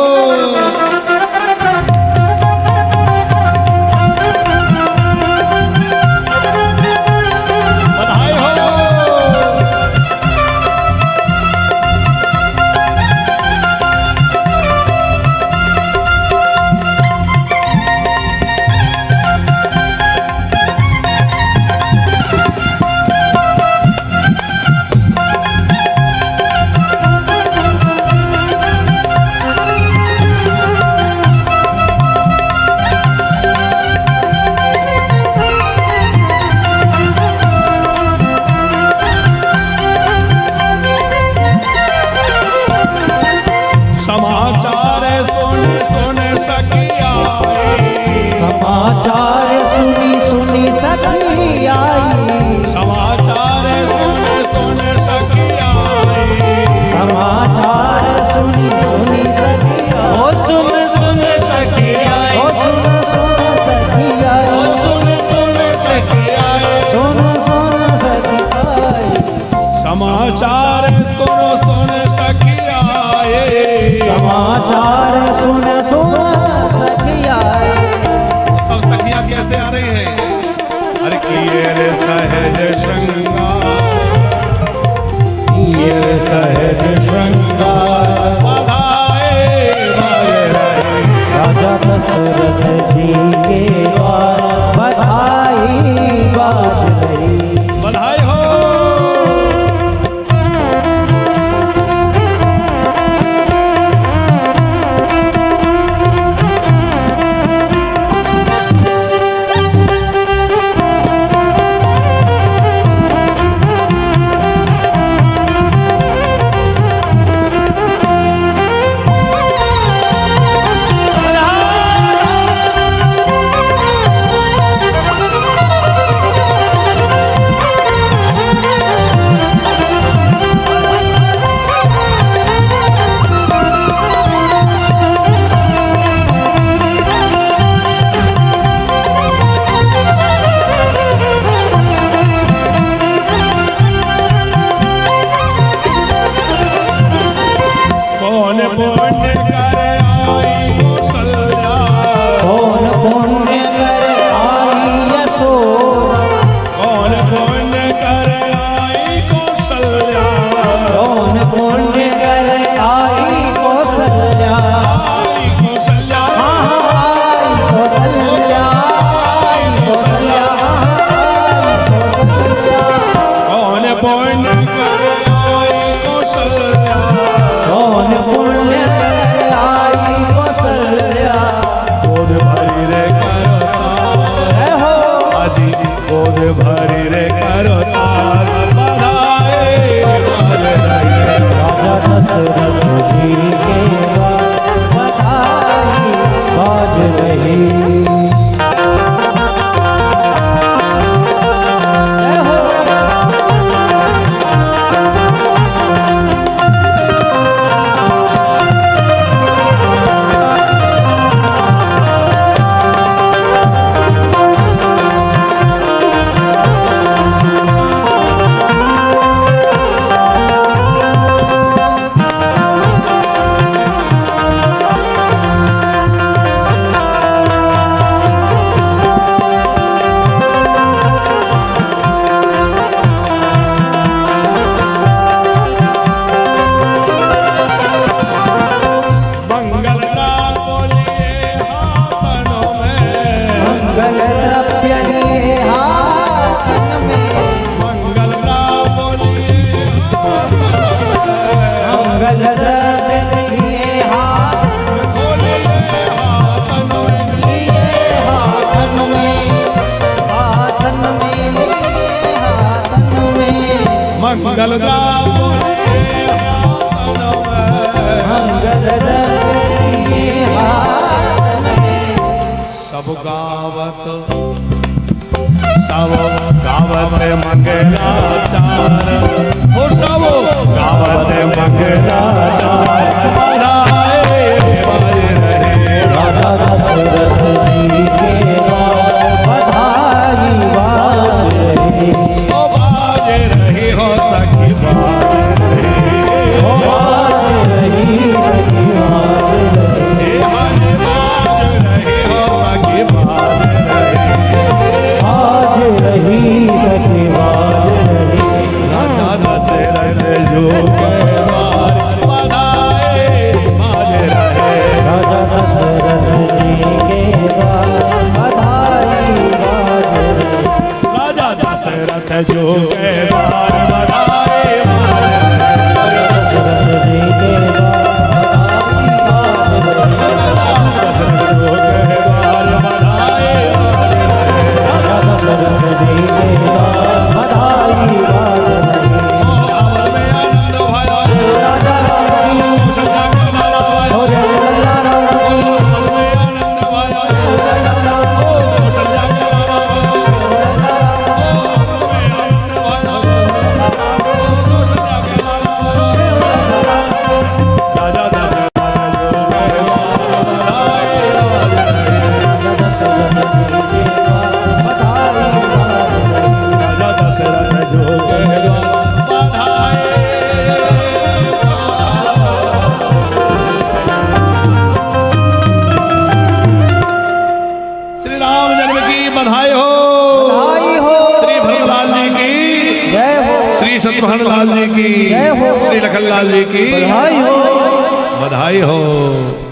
[SPEAKER 2] समाचार सुनी सुनी सखी आई,
[SPEAKER 3] समाचार सुन सुन सखी आई,
[SPEAKER 2] समाचार सुनी सुनी सखी आई,
[SPEAKER 4] ओ सुन सुन सखी आई,
[SPEAKER 2] ओ सुन सुन सखी आई,
[SPEAKER 4] ओ सुन सुन सखी आई,
[SPEAKER 2] सुन सुन सखी आई,
[SPEAKER 3] समाचार सुन सुन सखी आए,
[SPEAKER 2] समाचार सुन सुन सखी आई।
[SPEAKER 1] सब सखियां कैसे आ रही हैं?
[SPEAKER 3] हर किए रे सहज श्रृंगार, किए रे सहज श्रृंगार, बधाए बाजे रहे,
[SPEAKER 2] राजा दशरथ जी के द्वार बधाई बाज रही।
[SPEAKER 3] बधाई हो। कौन पुण्य कर आई कौशल्या,
[SPEAKER 2] कौन पुण्य कर आई यशोदा,
[SPEAKER 3] कौन पुण्य कर आई कौशल्या,
[SPEAKER 2] कौन पुण्य कर आई कौशल्या,
[SPEAKER 3] आई कौशल्या,
[SPEAKER 2] आई कौशल्या, आई कौशल्या, आई कौशल्या,
[SPEAKER 3] कौन पुण्य कर आई कौशल्या,
[SPEAKER 2] कौन पुण्य कर आई कौशल्या।
[SPEAKER 3] गोद भरी रे करतार,
[SPEAKER 2] है हो
[SPEAKER 3] आजी गोद भरी रे करतार, बधाए बाज रहे,
[SPEAKER 2] राजा दशरथ जी के द्वार बधाई बाज रही। जय हो
[SPEAKER 3] मंगल राम बोलिए हाथों में,
[SPEAKER 2] मंगल द्रव्य लिए हाथन में,
[SPEAKER 3] मंगल राम बोलिए
[SPEAKER 2] मंगल द्रव्य लिए
[SPEAKER 3] बोलिए हाथों में,
[SPEAKER 2] लिए हाथन में, हाथन में लिए हाथन में,
[SPEAKER 3] मंगल राम बोलिए हाथों में,
[SPEAKER 2] मंगल द्रव्य लिए हाथन में।
[SPEAKER 3] सब गावत मंगलाचार, हो सब गावत मंगलाचार, बधाए बाज रहे,
[SPEAKER 2] राजा दशरथ जी के द्वार बधाई बाज रही।
[SPEAKER 3] ओ बाज रही हो सखी बाज रही,
[SPEAKER 2] ओ बाज रही सखी बाज रही,
[SPEAKER 3] ए हरे बाज रही हो सखी बाज रही,
[SPEAKER 2] बाज रही सखी बाज रही।
[SPEAKER 3] राजा दशरथ जो के द्वार बधाए बाज रहे,
[SPEAKER 2] राजा दशरथ जी के द्वार बधाई बाज रही।
[SPEAKER 3] राजा दशरथ जो के द्वार बधाए बाज रहे,
[SPEAKER 2] राजा दशरथ जी के द्वार बधाई बाज रही।
[SPEAKER 3] दशरथ जो के द्वार बधाए बाज रहे,
[SPEAKER 2] राजा दशरथ जी के द्वार बधाई बाज रही।
[SPEAKER 3] ओ अवध में आनंद भया,
[SPEAKER 2] राजा राम की
[SPEAKER 3] सदा के लाला भया,
[SPEAKER 2] हो जय लल्ला राम की
[SPEAKER 3] अवध में आनंद भया,
[SPEAKER 2] लल्ला राम
[SPEAKER 3] ओ
[SPEAKER 1] की बधाई हो।
[SPEAKER 2] बधाई हो।
[SPEAKER 1] श्री भरतलाल जी की
[SPEAKER 2] जय हो।
[SPEAKER 1] श्री शत्रुघ्न लाल जी की
[SPEAKER 2] जय हो।
[SPEAKER 1] श्री लखन लाल जी की
[SPEAKER 2] बधाई हो।
[SPEAKER 1] बधाई हो।